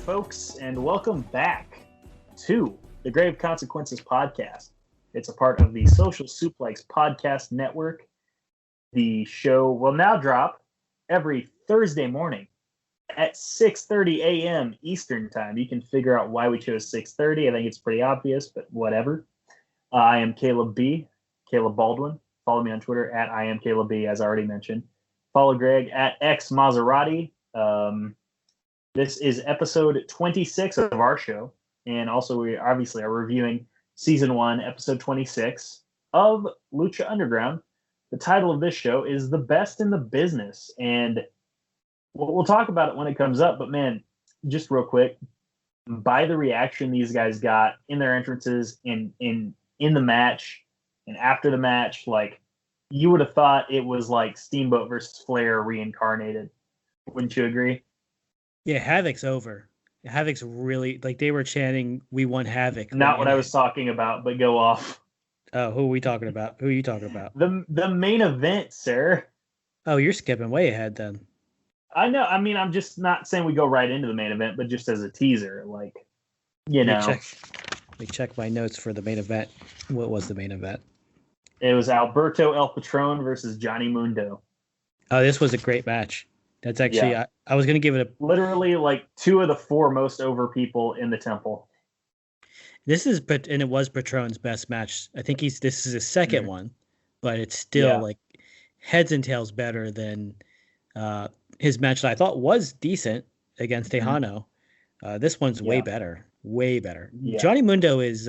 folks, and welcome back to the Grave Consequences podcast. It's a part of the Social Suplex podcast network. The show will now drop every Thursday morning at 6:30 a.m. Eastern time. You can figure out why we chose 6:30. I think it's pretty obvious, but whatever. I am Caleb Baldwin. Follow me on Twitter at I am Caleb B, as I already mentioned. Follow Greg at X Maserati. This is episode 26 of our show. And also we obviously are reviewing season 1, episode 26 of Lucha Underground. The title of this show is The Best in the Business. And we'll talk about it when it comes up. But man, just real quick, by the reaction these guys got in their entrances, in the match and after the match, like, you would have thought it was like Steamboat versus Flair reincarnated. Wouldn't you agree? Yeah, Havoc's over. Havoc's really, like, they were chanting, "We won Havoc." Not what I was talking about, but go off. Oh, who are we talking about? Who are you talking about? The main event, sir. Oh, you're skipping way ahead then. I know. I mean, I'm just not saying we go right into the main event, but just as a teaser, like, you know. Let me check my notes for the main event. What was the main event? It was Alberto El Patron versus Johnny Mundo. Oh, this was a great match. That's actually, yeah. I was going to give it a... Literally, like, 2 of the 4 most over people in the temple. And it was Patron's best match. I think this is his second one, but it's still, like, heads and tails better than his match that I thought was decent against Tejano. This one's way better. Way better. Yeah. Johnny Mundo is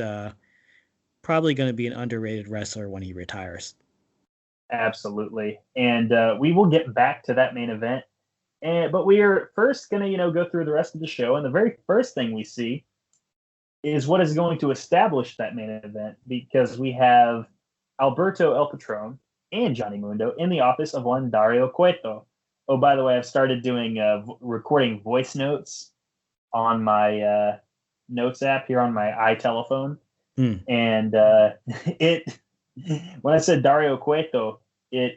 probably going to be an underrated wrestler when he retires. Absolutely. And we will get back to that main event. But we are first going to, go through the rest of the show. And the very first thing we see is what is going to establish that main event, because we have Alberto El Patron and Johnny Mundo in the office of one Dario Cueto. Oh, by the way, I've started doing recording voice notes on my notes app here on my iTelephone. And when I said Dario Cueto, it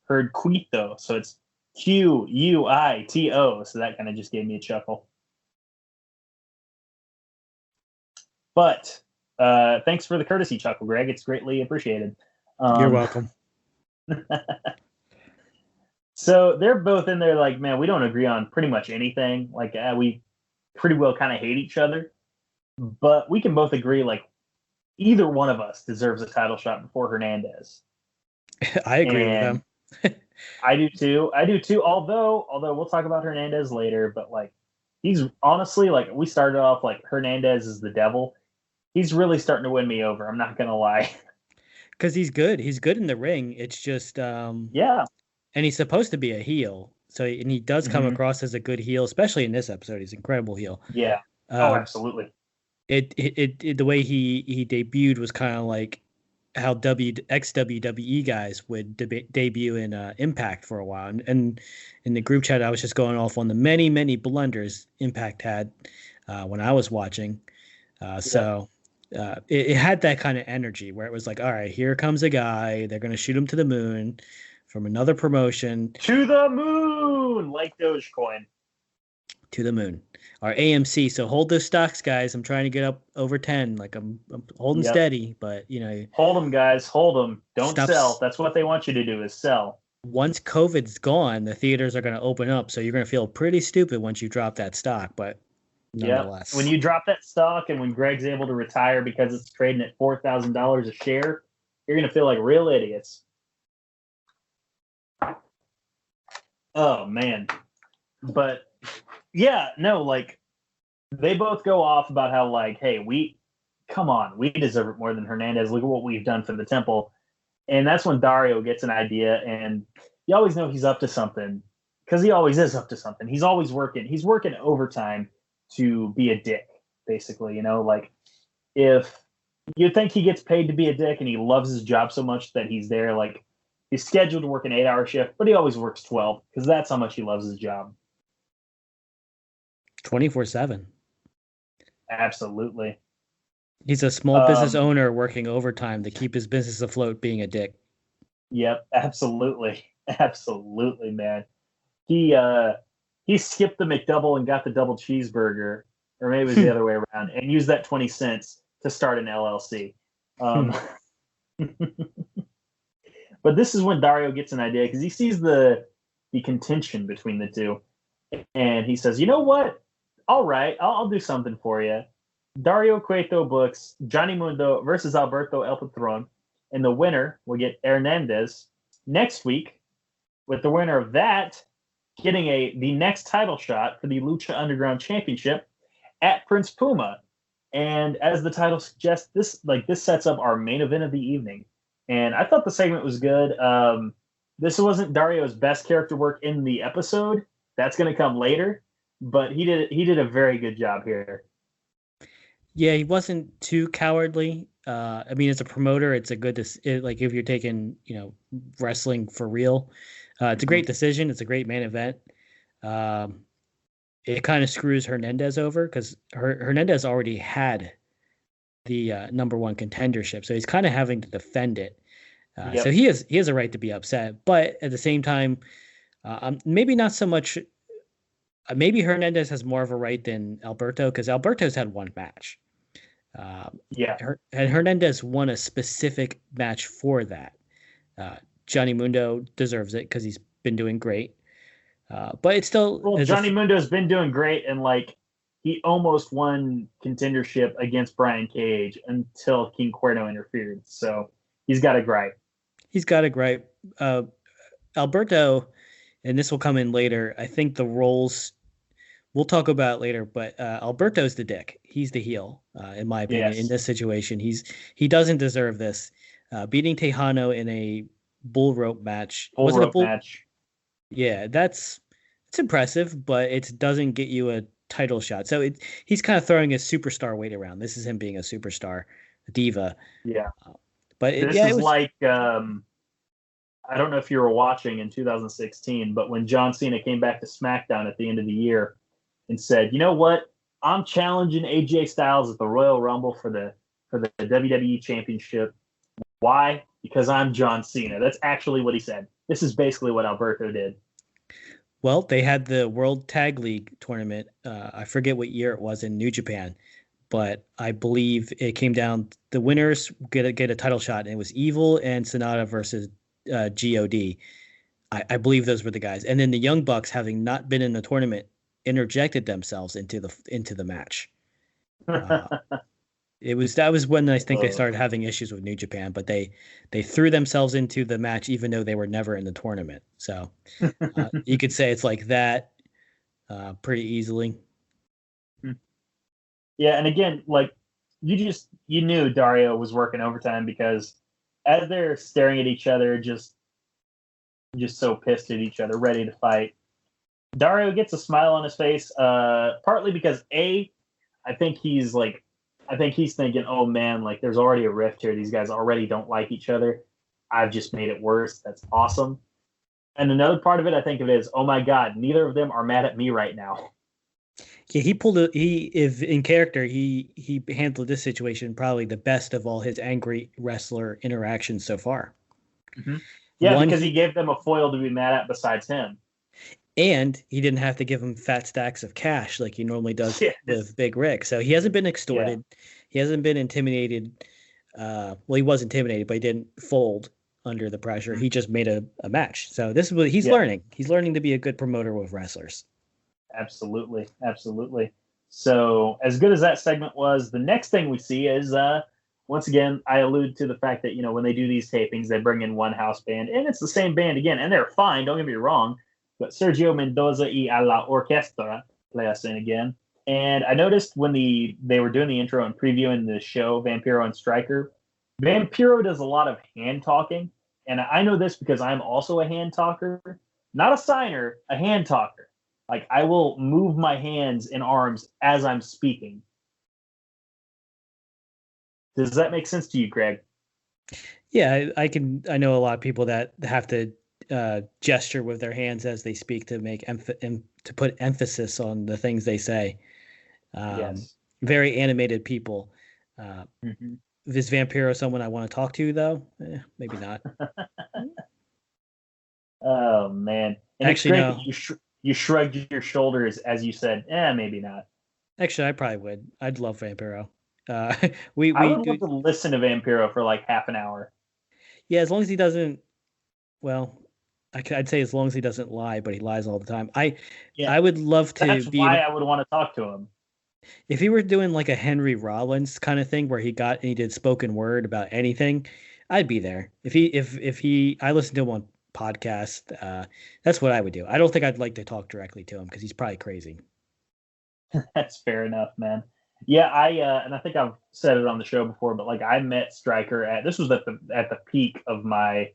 heard Cuito. So it's Quito. So that kind of just gave me a chuckle. But thanks for the courtesy chuckle, Greg. It's greatly appreciated. You're welcome. So they're both in there like, man, we don't agree on pretty much anything. Like, we pretty well kind of hate each other. But we can both agree, like, either one of us deserves a title shot before Hernandez. I agree with them. I do too. Although we'll talk about Hernandez later, but like, he's honestly, like, we started off like Hernandez is the devil. He's really starting to win me over. I'm not gonna lie. Because he's good. He's good in the ring. It's just yeah. And he's supposed to be a heel. So he does come across as a good heel, especially in this episode. He's an incredible heel. Yeah. Oh, absolutely. The way he debuted was kind of like how ex-WWE guys would debut in Impact for a while. And in the group chat, I was just going off on the many, many blunders Impact had when I was watching. So it had that kind of energy where it was like, all right, here comes a guy. They're going to shoot him to the moon from another promotion. To the moon, like Dogecoin. To the moon. Our AMC. So hold those stocks, guys. I'm trying to get up over 10. Like I'm holding steady, but hold them, guys. Hold them. Don't sell. That's what they want you to do, is sell. Once COVID's gone, the theaters are going to open up. So you're going to feel pretty stupid once you drop that stock, but nonetheless. When you drop that stock and when Greg's able to retire because it's trading at $4,000 a share, you're going to feel like real idiots. Oh man. But yeah, no, like, they both go off about how, like, hey, we deserve it more than Hernandez. Look at what we've done for the temple. And that's when Dario gets an idea, and you always know he's up to something, because he always is up to something. He's always working. He's working overtime to be a dick, basically, like, if you think he gets paid to be a dick and he loves his job so much that he's there, like, he's scheduled to work an 8-hour shift, but he always works 12, because that's how much he loves his job. 24/7. Absolutely. He's a small business owner working overtime to keep his business afloat, being a dick. Yep, absolutely. Absolutely, man. He he skipped the McDouble and got the double cheeseburger, or maybe it was the other way around, and used that 20 cents to start an LLC. But this is when Dario gets an idea because he sees the contention between the two, and he says, "You know what? All right, I'll do something for you." Dario Cueto books Johnny Mundo versus Alberto El Patron, and the winner will get Hernandez next week, with the winner of that getting the next title shot for the Lucha Underground Championship at Prince Puma. And as the title suggests, this sets up our main event of the evening. And I thought the segment was good. This wasn't Dario's best character work in the episode. That's going to come later, but he did a very good job here. Yeah, he wasn't too cowardly. I mean, as a promoter, it's a good like if you're taking wrestling for real, it's a great decision. It's a great main event. It kind of screws Hernandez over because Hernandez already had the number one contendership, so he's kind of having to defend it. So he has a right to be upset, but at the same time, maybe not so much. Maybe Hernandez has more of a right than Alberto because Alberto's had one match. And Hernandez won a specific match for that. Johnny Mundo deserves it because he's been doing great. But it's still Johnny Mundo's been doing great, and he almost won contendership against Brian Cage until King Cuerno interfered. So he's got a gripe. Alberto, and this will come in later. I think the roles we'll talk about later, but Alberto's the dick. He's the heel, in my opinion. Yes. In this situation, he doesn't deserve this. Beating Tejano in a bull rope match. Match. Yeah, it's impressive, but it doesn't get you a title shot. So he's kind of throwing his superstar weight around. This is him being a superstar, a diva. Yeah. But this is like I don't know if you were watching in 2016, but when John Cena came back to SmackDown at the end of the year and said, "You know what? I'm challenging AJ Styles at the Royal Rumble for the WWE Championship. Why? Because I'm John Cena." That's actually what he said. This is basically what Alberto did. Well, they had the World Tag League tournament. I forget what year it was in New Japan, but I believe it came down. The winners get a title shot, and it was Evil and Sonata versus God. I believe those were the guys. And then the Young Bucks, having not been in the tournament, interjected themselves into the match. That was when I think they started having issues with New Japan, but they threw themselves into the match even though they were never in the tournament. So you could say it's like that pretty easily. Yeah, and again, you knew Dario was working overtime because as they're staring at each other, just so pissed at each other, ready to fight, Dario gets a smile on his face, partly because I think he's thinking, oh man, there's already a rift here. These guys already don't like each other. I've just made it worse. That's awesome. And another part of it, I think of it is, oh my God, neither of them are mad at me right now. Yeah, if in character, he handled this situation probably the best of all his angry wrestler interactions so far. Mm-hmm. Yeah, because he gave them a foil to be mad at besides him. And he didn't have to give him fat stacks of cash like he normally does with Big Rick. So he hasn't been extorted. Yeah. He hasn't been intimidated. He was intimidated, but he didn't fold under the pressure. He just made a match. So this is what he's learning. He's learning to be a good promoter with wrestlers. Absolutely. Absolutely. So as good as that segment was, the next thing we see is, once again, I allude to the fact that, when they do these tapings, they bring in one house band, and it's the same band again, and they're fine. Don't get me wrong. But Sergio Mendoza y a la Orquestra play us in again. And I noticed when they were doing the intro and previewing the show, Vampiro and Stryker, Vampiro does a lot of hand talking. And I know this because I'm also a hand talker. Not a signer, a hand talker. I will move my hands and arms as I'm speaking. Does that make sense to you, Greg? Yeah, I know a lot of people that have to gesture with their hands as they speak to make to put emphasis on the things they say. Yes. Very animated people. Is Vampiro someone I want to talk to, though? Maybe not. Oh man! And actually, no. you shrugged your shoulders as you said, maybe not. Actually, I probably would. I'd love Vampiro. Uh, we I we would do. love to listen to Vampiro for like half an hour. Yeah, as long as he doesn't. Well, I'd say as long as he doesn't lie, but he lies all the time. Yeah, I would love to that's be why I would want to talk to him. if he were doing like a Henry Rollins kind of thing where he did spoken word about anything. I'd be there. If he I listened to him on podcast. That's what I would do. I don't think I'd like to talk directly to him because he's probably crazy. That's fair enough, man. Yeah, and I think I've said it on the show before, but like I met Stryker at this was at the peak of my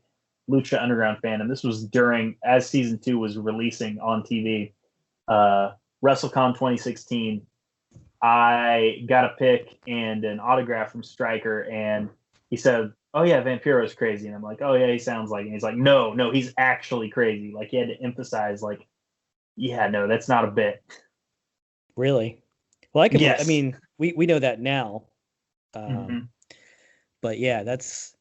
Lucha Underground fandom. This was during as season 2 was releasing on TV. WrestleCon 2016. I got a pic and an autograph from Stryker, and he said, "Oh yeah, Vampiro's crazy," and I'm like, "Oh yeah, he sounds like," and he's like, "No, no, he's actually crazy." Like he had to emphasize, like, "Yeah, no, that's not a bit." Really? Well, I Yes. mean, we know that now. Mm-hmm. But yeah, that's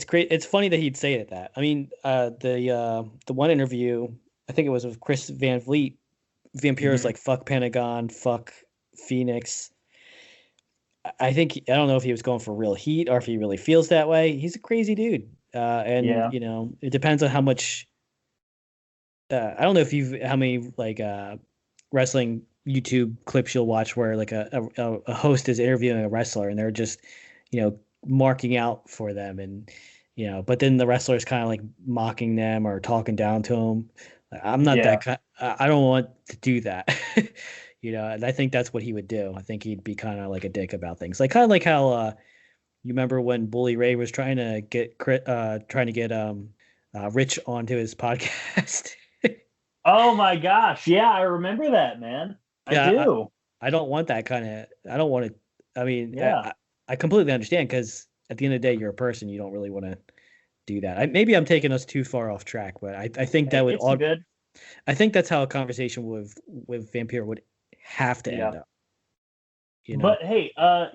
great. It's funny that he'd say it that. I mean, the one interview, I think it was with Chris Van Vliet. Vampiro's Mm-hmm. like fuck Pentagon, fuck Phoenix. I think I don't know if he was going for real heat or if he really feels that way. He's a crazy dude, and Yeah. you know it depends on how much. I don't know if you've how many like wrestling YouTube clips you'll watch where like a host is interviewing a wrestler and they're just marking out for them and but then the wrestler is kind of like mocking them or talking down to them. I'm not Yeah. that kind. I don't want to do that. And I think that's what he would do. I think he'd be kind of like a dick about things, like kind of like how you remember when Bully Ray was trying to get Rich onto his podcast. Oh my gosh. Yeah, I remember that, man. I Yeah, do. I don't want that kind of. I don't want to. I mean, Yeah. I completely understand because at the end of the day, you're a person. You don't really want to do that. Maybe I'm taking us too far off track, but I think that Hey, would it's all. good. I think that's how a conversation with Vampire would have to Yeah. end up. But hey,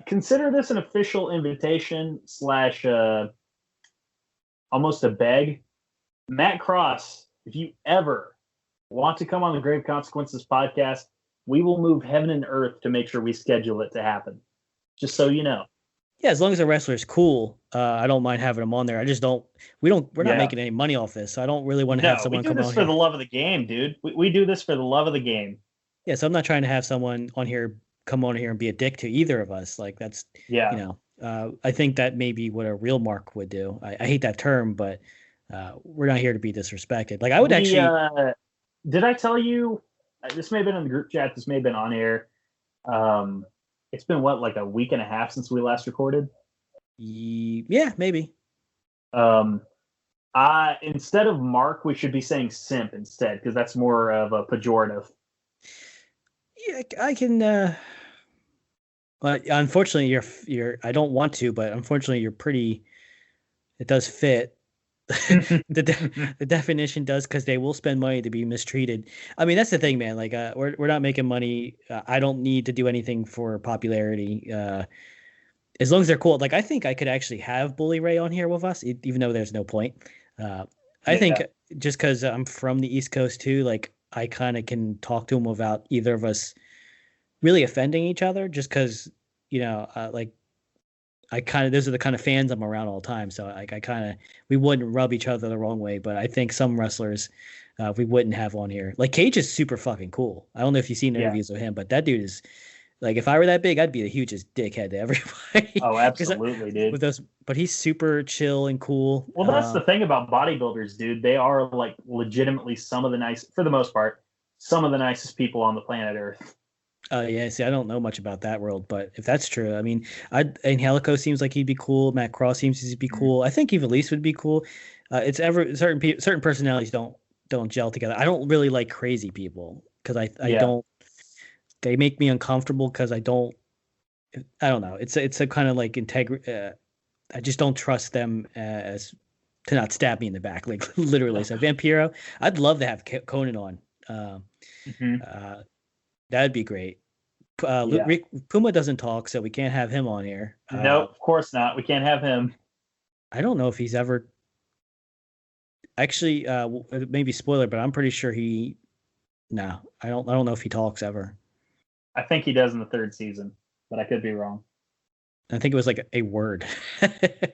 consider this an official invitation slash almost a beg. Matt Cross, if you ever want to come on the Grave Consequences podcast, we will move heaven and earth to make sure we schedule it to happen. Just so you know. Yeah, as long as the wrestler is cool, I don't mind having him on there. I just don't. We're not Yeah. making any money off this, so I don't really want to have No, we someone do come this on for here. the love of the game, dude. We do this for the love of the game. Yeah, so I'm not trying to have someone on here come on here and be a dick to either of us. Like that's Yeah. I think that may be what a real mark would do. I hate that term, but we're not here to be disrespected. Like I would We actually. did I tell you this may have been in the group chat, this may have been on air. Um it's been what, like a week and a half since we last recorded? Yeah, maybe. Instead of Mark, we should be saying simp instead, because that's more of a pejorative. Yeah, I can. But unfortunately, you're. I don't want to, but unfortunately, you're pretty. It does fit. The definition does because they will spend money to be mistreated. I mean, that's the thing, man. Like, we're not making money. I don't need to do anything for popularity. As long as they're cool. Like, I think I could actually have Bully Ray on here with us, even though there's no point. I think Yeah. just because I'm from the East Coast too, like I kind of can talk to him without either of us really offending each other. Just because like I kind of those are the kind of fans I'm around all the time. So like I kind of we wouldn't rub each other the wrong way. But I think some wrestlers we wouldn't have on here. Like Cage is super fucking cool. I don't know if you've seen Yeah. interviews with him, but that dude is like if I were that big, I'd be the hugest dickhead to everybody. Oh, absolutely, dude. With those, but he's super chill and cool. Well, that's the thing about bodybuilders, dude. They are like legitimately some of the nice, for the most part, some of the nicest people on the planet Earth. Yeah. See, I don't know much about that world, but if that's true, I mean, Angelico seems like he'd be cool. Matt Cross seems to be cool. I think Evilise would be cool. It's certain personalities don't gel together. I don't really like crazy people because I don't. They make me uncomfortable because I don't know. It's a kind of like integrity. I just don't trust them as to not stab me in the back, like literally. So Vampiro, I'd love to have Conan on. That'd be great. Puma doesn't talk, so we can't have him on here. Nope, of course not. We can't have him. I don't know if he's ever actually. Maybe spoiler, but I'm pretty sure he No, I don't know if he talks ever. I think he does in the third season, but I could be wrong. I think it was like a word.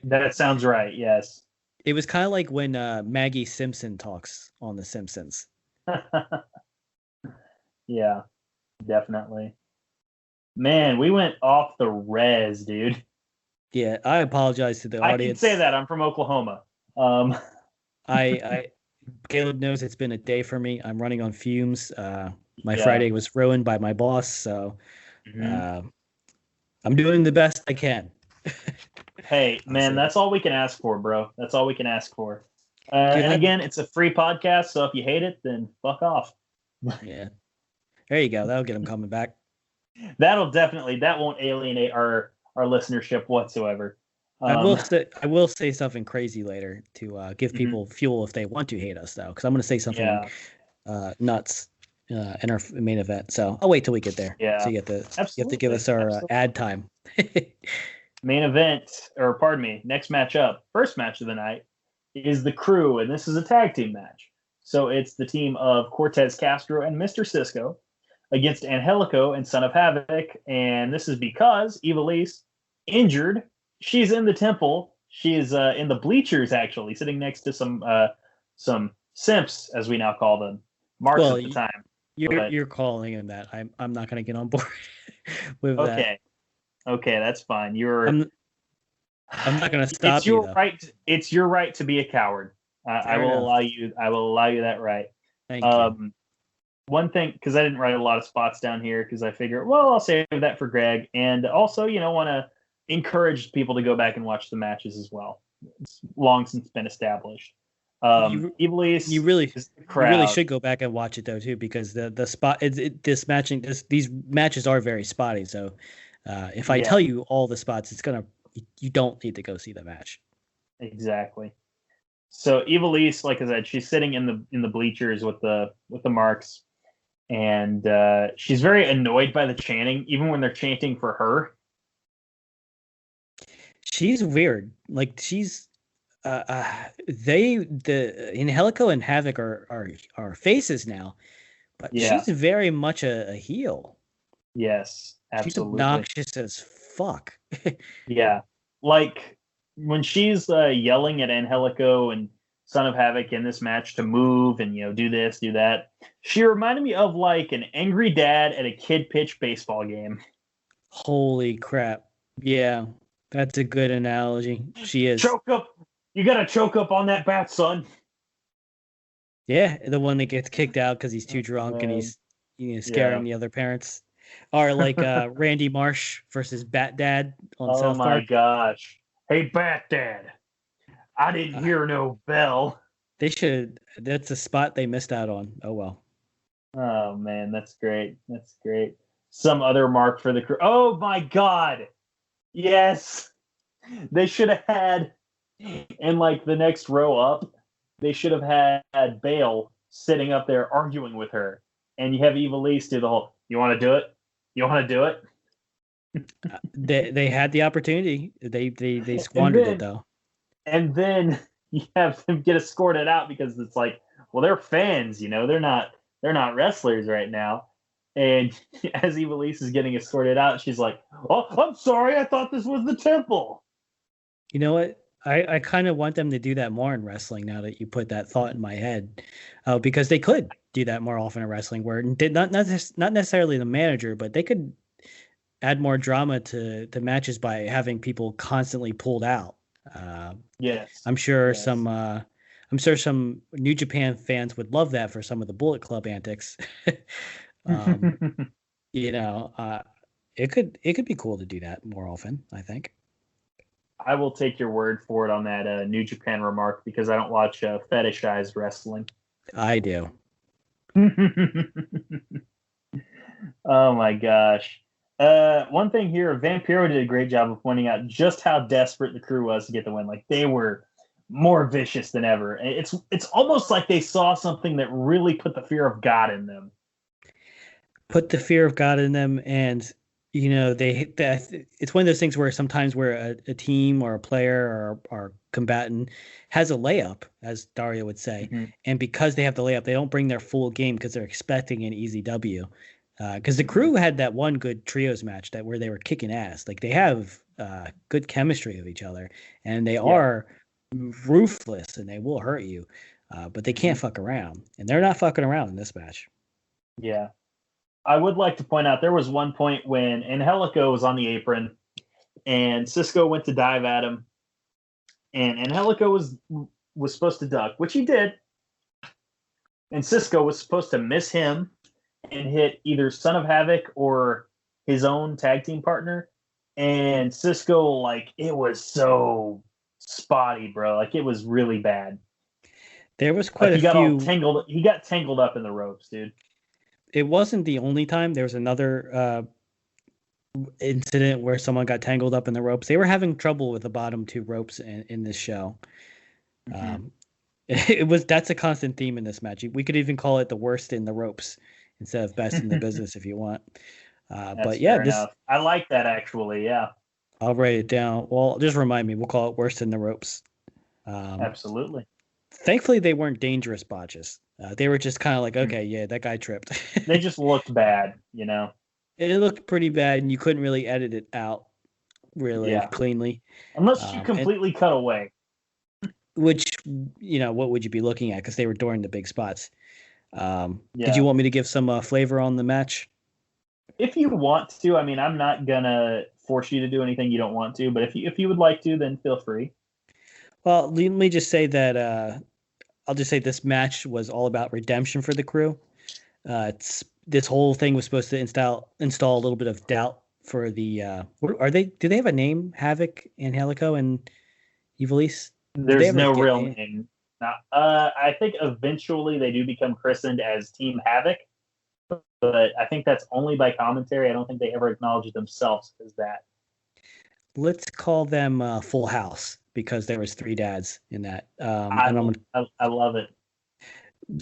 That sounds right. Yes. It was kind of like when Maggie Simpson talks on The Simpsons. Yeah, definitely. Man, we went off the res, dude. Yeah, I apologize to the I audience. can say that. I'm from Oklahoma. I Caleb knows it's been a day for me. I'm running on fumes. My Yeah. Friday was ruined by my boss, so Mhm. I'm doing the best I can. Hey, man, that's all we can ask for, bro. That's all we can ask for. And again, it's a free podcast, so if you hate it, then fuck off. Yeah. There you go. That'll get them coming back. That won't alienate our listenership whatsoever. I will say something crazy later to give people fuel if they want to hate us, though, because I'm going to say something nuts in our main event. So I'll wait till we get there. Yeah. So you have to give us our ad time. Main event, or pardon me, next matchup, first match of the night is the Crew, and this is a tag team match. So it's the team of Cortez Castro and Mr. Cisco against Angelico and Son of Havoc, and this is because Ivelisse injured. She's in the temple. She is in the bleachers, actually, sitting next to some simps, as we now call them, marks at the time. You're calling him that. I'm not going to get on board with that. Okay, that's fine. I'm not going to stop you. It's your right to be a coward. I will allow you. I will allow you that right. Thank you. One thing, because I didn't write a lot of spots down here, because I figure, well, I'll save that for Greg, and also, want to encourage people to go back and watch the matches as well. It's long since been established. Ivelisse, you really should go back and watch it though too, because the spot these matches are very spotty. So if I tell you all the spots, you don't need to go see the match. Exactly. So Ivelisse, like I said, she's sitting in the bleachers with the marks, and she's very annoyed by the chanting, even when they're chanting for her. She's weird. Like she's Angelico and Havoc are faces now, but she's very much a heel. Yes, absolutely. She's obnoxious as fuck. Yeah, like when she's yelling at Angelico and Son of Havoc in this match to move and do this, do that. She reminded me of like an angry dad at a kid pitch baseball game. Holy crap! Yeah, that's a good analogy. She is. Choke up! You gotta choke up on that bat, son. Yeah, the one that gets kicked out because he's too drunk and he's scaring the other parents. Or like Randy Marsh versus Bat Dad on South Park. Oh my gosh! Hey, Bat Dad. I didn't hear no bell. They should. That's a spot they missed out on. Oh, well. Oh, man. That's great. That's great. Some other mark for the Crew. Oh, my God. Yes. They should have had, in like the next row up, they should have had Bale sitting up there arguing with her. And you have Ivelisse do the whole, you want to do it? You want to do it? They had the opportunity. They squandered it, though. And then you have them get escorted out because it's like, well, they're fans, they're not wrestlers right now. And as Ivelisse is getting escorted out, she's like, "Oh, I'm sorry, I thought this was the temple." You know what? I kind of want them to do that more in wrestling now that you put that thought in my head, because they could do that more often in wrestling, where not necessarily the manager, but they could add more drama to the matches by having people constantly pulled out. Yes, I'm sure some New Japan fans would love that for some of the Bullet Club antics. It could be cool to do that more often, I think. I will take your word for it on that New Japan remark, because I don't watch fetishized wrestling. I do. Oh my gosh. One thing here, Vampiro did a great job of pointing out just how desperate the Crew was to get the win. Like, they were more vicious than ever. It's almost like they saw something that really put the fear of God in them. Put the fear of God in them, and it's one of those things where sometimes where a team or a player or combatant has a layup, as Dario would say, Mhm. and because they have the layup, they don't bring their full game because they're expecting an easy W. Because the crew had that one good trios match where they were kicking ass. Like they have good chemistry of each other, and they are ruthless and they will hurt you, but they can't fuck around, and they're not fucking around in this match. Yeah. I would like to point out there was one point when Angelico was on the apron and Cisco went to dive at him, and Angelico was supposed to duck, which he did, and Cisco was supposed to miss him and hit either Son of Havoc or his own tag team partner. And Cisco, like, it was so spotty, bro. Like, it was really bad. There was Like, quite a few. He got tangled up in the ropes, dude. It wasn't the only time. There was another incident where someone got tangled up in the ropes. They were having trouble with the bottom two ropes in this show. Mm-hmm. That's a constant theme in this match. We could even call it the worst in the ropes instead of best in the business if you want. But yeah, fair enough. I like that actually. Yeah, I'll write it down. Well, just remind me. We'll call it worst in the ropes. absolutely. Thankfully, they weren't dangerous botches. They were just kind of like, okay, yeah, that guy tripped. They just looked bad, you know. It looked pretty bad, and you couldn't really edit it out really cleanly. Unless you completely cut away. Which, what would you be looking at? Because they were during the big spots. Did you want me to give some flavor on the match? If you want to, I mean, I'm not gonna force you to do anything you don't want to, but if you would like to, then feel free. Well, let me just say that I'll just say this match was all about redemption for the crew. This whole thing was supposed to install a little bit of doubt for the. Do they have a name? Havoc, Angelico, and Ivelisse? There's no real name. I think eventually they do become christened as Team Havoc, but I think that's only by commentary. I don't think they ever acknowledge themselves as that. Let's call them Full House because there was 3 dads in that. I love it.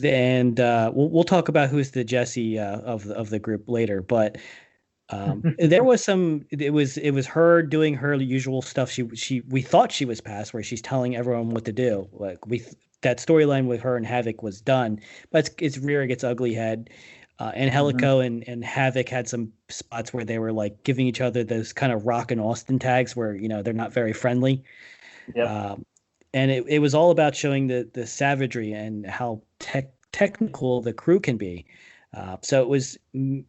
And we'll talk about who's the Jesse of the group later, but there was some. It was her doing her usual stuff. We thought she was past where she's telling everyone what to do. Like that storyline with her and Havoc was done, but it's rearing its ugly head. Angelico and Havoc had some spots where they were like giving each other those kind of Rock and Austin tags where they're not very friendly. Yep. And it was all about showing the savagery and how technical the crew can be. So it was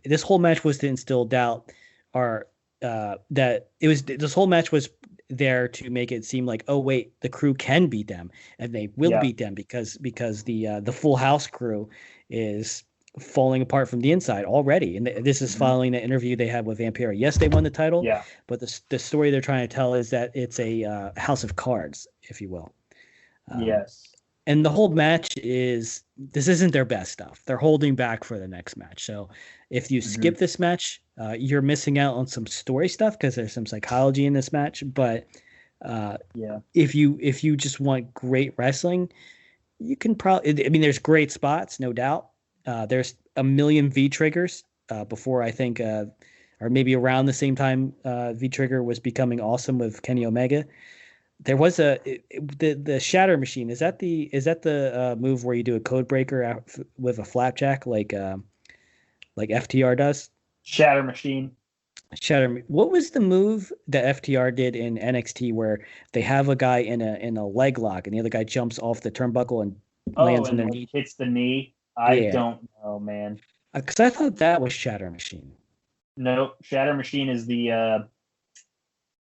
this whole match was to instill doubt, or that it was this whole match was there to make it seem like, oh wait, the crew can beat them and they will beat them because the Full House crew is falling apart from the inside already. And this is following the interview they had with Vampira. Yes, they won the title, but the story they're trying to tell is that it's a house of cards, if you will. Yes. And the whole match this isn't their best stuff. They're holding back for the next match. So if you skip this match, you're missing out on some story stuff because there's some psychology in this match. But if you just want great wrestling, you can probably, I mean, there's great spots, no doubt. There's a million V triggers before I think, or maybe around the same time V trigger was becoming awesome with Kenny Omega. There was the shatter machine. Is that the move where you do a code breaker with a flapjack like FTR does? Shatter machine. What was the move that FTR did in NXT where they have a guy in a leg lock and the other guy jumps off the turnbuckle and lands on their knee? Hits the knee. I don't know, man. Because I thought that was shatter machine. No, shatter machine is the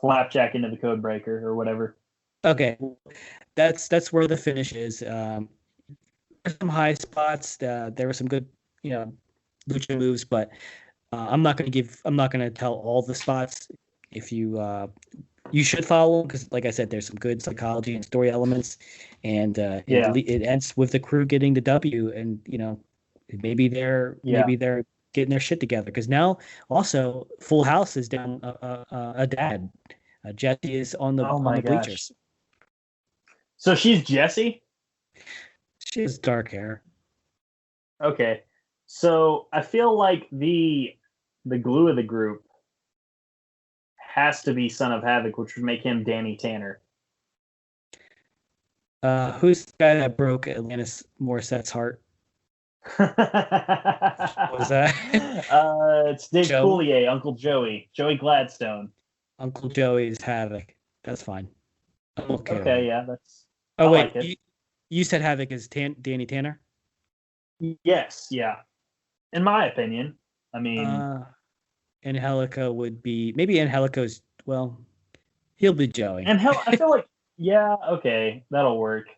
flapjack into the code breaker or whatever. Okay, that's where the finish is. There's some high spots. There were some good, lucha moves, but I'm not going to tell all the spots. If you should follow them because, like I said, there's some good psychology and story elements, and it ends with the crew getting the W, and maybe they're getting their shit together because now also Full House is down a dad. Jesse is on the bleachers. So she's Jessie? She has dark hair. Okay. So I feel like the glue of the group has to be Son of Havoc, which would make him Danny Tanner. Who's the guy that broke Atlantis Morissette's heart? Was that It's Dave Joe? Coulier, Uncle Joey Gladstone. Uncle Joey's Havoc? That's fine. I'm okay. Okay, yeah, that's. Oh I wait, like it. you said Havoc is Danny Tanner? Yes, yeah. In my opinion, I mean, Angelico would be maybe Angelico's. Well, he'll be Joey. and hell, I feel like yeah, okay, that'll work.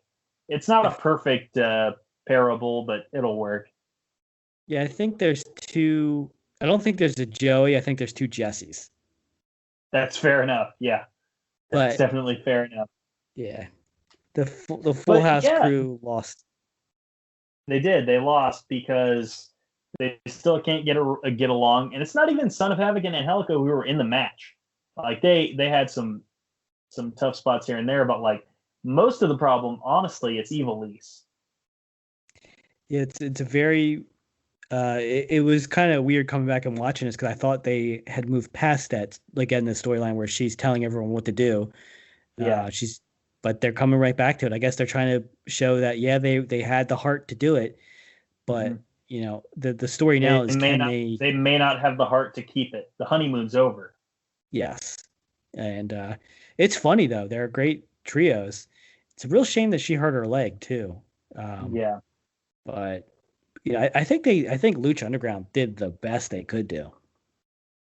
It's not a perfect parable, but it'll work. Yeah, I think there's two. I don't think there's a Joey. I think there's two Jessies. That's fair enough. Yeah, that's definitely fair enough. Yeah, the Full House crew lost. They did. They lost because they still can't get along, and it's not even Son of Havoc and Angelico who were in the match. Like they had some tough spots here and there, but like most of the problem, honestly, it's Ivelisse. Yeah, it's a very. It was kind of weird coming back and watching this because I thought they had moved past that, like in the storyline where she's telling everyone what to do. Yeah, but they're coming right back to it. I guess they're trying to show that they had the heart to do it, but the story now is they may not have the heart to keep it. The honeymoon's over. Yes, and it's funny though. They're great trios. It's a real shame that she hurt her leg too. Yeah, but. Yeah, I think Lucha Underground did the best they could do.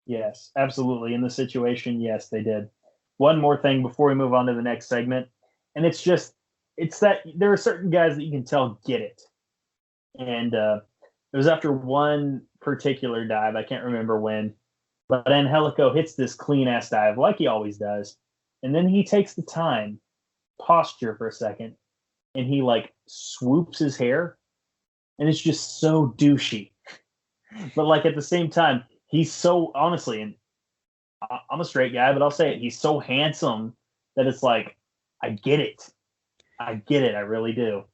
Yes, absolutely. In the situation, yes, they did. One more thing before we move on to the next segment, and it's that there are certain guys that you can tell get it. And it was after one particular dive, I can't remember when, but Angelico hits this clean ass dive like he always does, and then he takes the time, posture for a second, and he like swoops his hair. And it's just so douchey. But like at the same time, he's so honestly, and I'm a straight guy, but I'll say it, he's so handsome that it's like, I get it. I really do.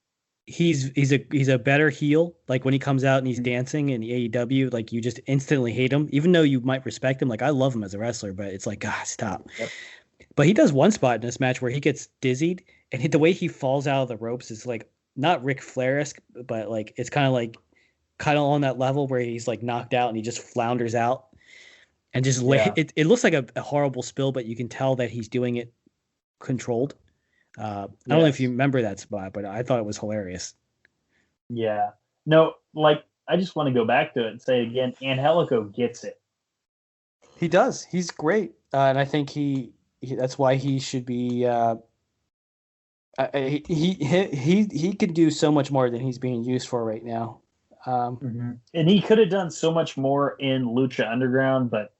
He's a better heel. Like when he comes out and he's dancing in the AEW, like you just instantly hate him, even though you might respect him. Like I love him as a wrestler, but it's like, God, stop. Yep. But he does one spot in this match where he gets dizzied, and the way he falls out of the ropes is like, not Ric Flair-esque, but like it's kind of on that level where he's like knocked out and he just flounders out and just it looks like a horrible spill, but you can tell that he's doing it controlled. I don't know if you remember that spot, but I thought it was hilarious. Yeah. No, like I just want to go back to it and say again, Angelico gets it. He does. He's great, and I think he that's why he should be. He could do so much more than he's being used for right now. And he could have done so much more in Lucha Underground, but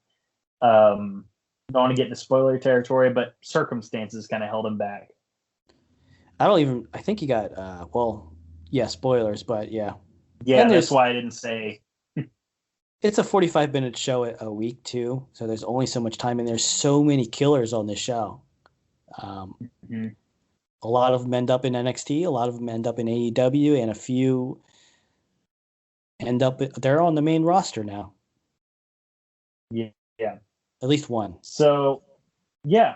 don't want to get into spoiler territory, but circumstances kind of held him back. I think he got spoilers, but yeah. Yeah, that's why I didn't say. It's a 45-minute show a week too, so there's only so much time, and there's so many killers on this show. A lot of them end up in NXT, a lot of them end up in AEW, and a few they're on the main roster now. Yeah. At least one. So, yeah.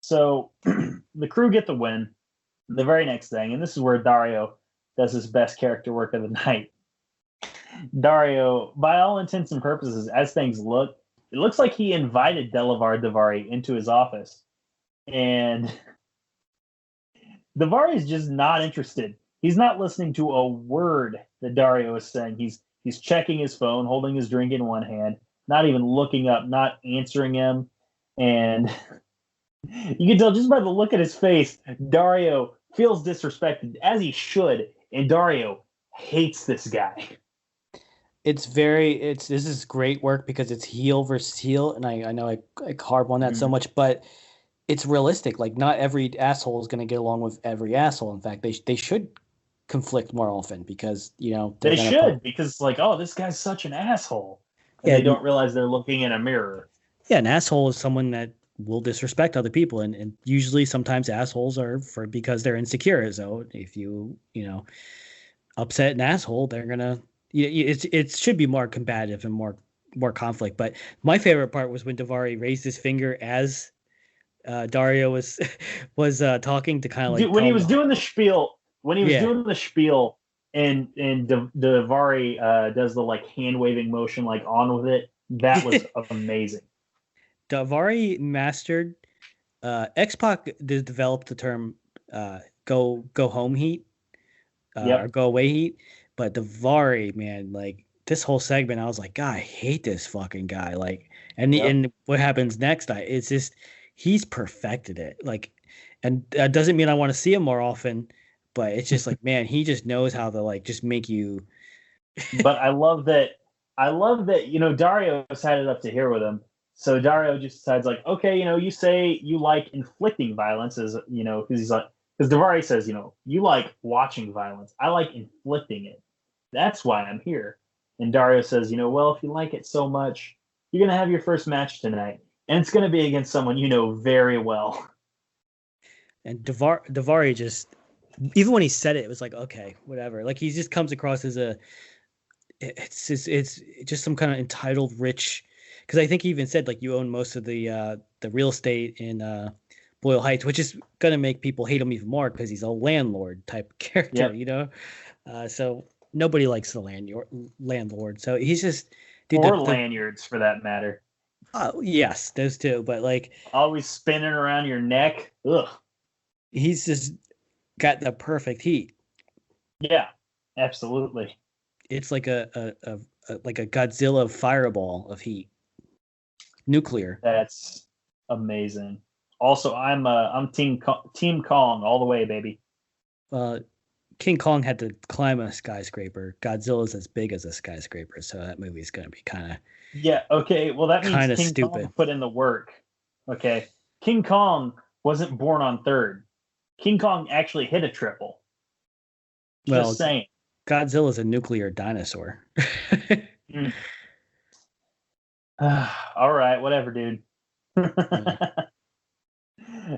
So, the crew get the win. The very next thing, and this is where Dario does his best character work of the night. Dario, by all intents and purposes, as things look, it looks like he invited Delavar Daivari into his office. And Daivari is just not interested. He's not listening to a word that Dario is saying. He's checking his phone, holding his drink in one hand, not even looking up, not answering him. And you can tell just by the look at his face, Dario feels disrespected, as he should. And Dario hates this guy. This is great work because it's heel versus heel. And I know I harp on that so much, but it's realistic. Like not every asshole is going to get along with every asshole. In fact, they should conflict more often because they should because like, oh, this guy's such an asshole, and they don't realize they're looking in a mirror. Yeah, an asshole is someone that will disrespect other people, and usually sometimes assholes are because they're insecure. So if you upset an asshole, they're gonna. It should be more combative and more more conflict. But my favorite part was when Davari raised his finger as Dario was talking to kind of like when he tell was him, doing the spiel, yeah. and Davari does the like hand waving motion like on with it. That was amazing. Davari mastered X-Pac developed the term go home heat or go away heat, but Davari, man, like this whole segment, I was like, God, I hate this fucking guy. Like, and what happens next? It's just he's perfected it. Like, and that doesn't mean I want to see him more often, but it's just like, man, he just knows how to like just make you. But I love that. Dario's had it up to here with him. So Dario just decides like, okay, you say you like inflicting violence, as because he's like, because Davari says, you like watching violence. I like inflicting it. That's why I'm here. And Dario says, well, if you like it so much, you're gonna have your first match tonight, and it's gonna be against someone you know very well. And Davari just, even when he said it, it was like, okay, whatever. Like he just comes across as it's just some kind of entitled rich, because I think he even said like you own most of the real estate in Boyle Heights, which is gonna make people hate him even more because he's a landlord type character, so nobody likes the landlord. So he's just or lanyards for that matter. Yes, those two, but like always spinning around your neck. Ugh. He's just got the perfect heat. Yeah, absolutely. It's like a Godzilla fireball of heat. Nuclear. That's amazing. Also, I'm Team Kong all the way, baby. King Kong had to climb a skyscraper. Godzilla's as big as a skyscraper, so that movie is going to be kind of okay. Well, that means King stupid. Kong put in the work. Okay, King Kong wasn't born on third. King Kong actually hit a triple. Just saying. Godzilla's a nuclear dinosaur. All right, whatever, dude.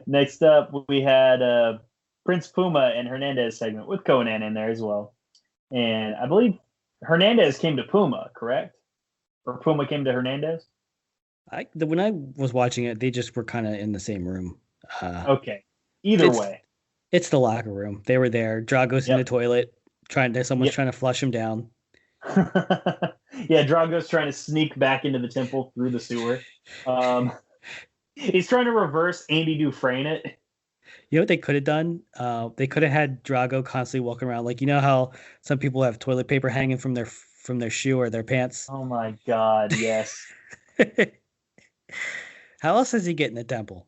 Next up, we had Prince Puma and Hernandez segment with Conan in there as well. And I believe Hernandez came to Puma, correct? Or Puma came to Hernandez? When I was watching it, they just were kind of in the same room. Okay. Either way. It's the locker room. They were there. Drago's in the toilet. Someone's trying to flush him down. Drago's trying to sneak back into the temple through the sewer. He's trying to reverse Andy Dufresne it. You know what they could have done? They could have had Drago constantly walking around, like how some people have toilet paper hanging from their shoe or their pants. Oh my God! Yes. How else does he get in the temple?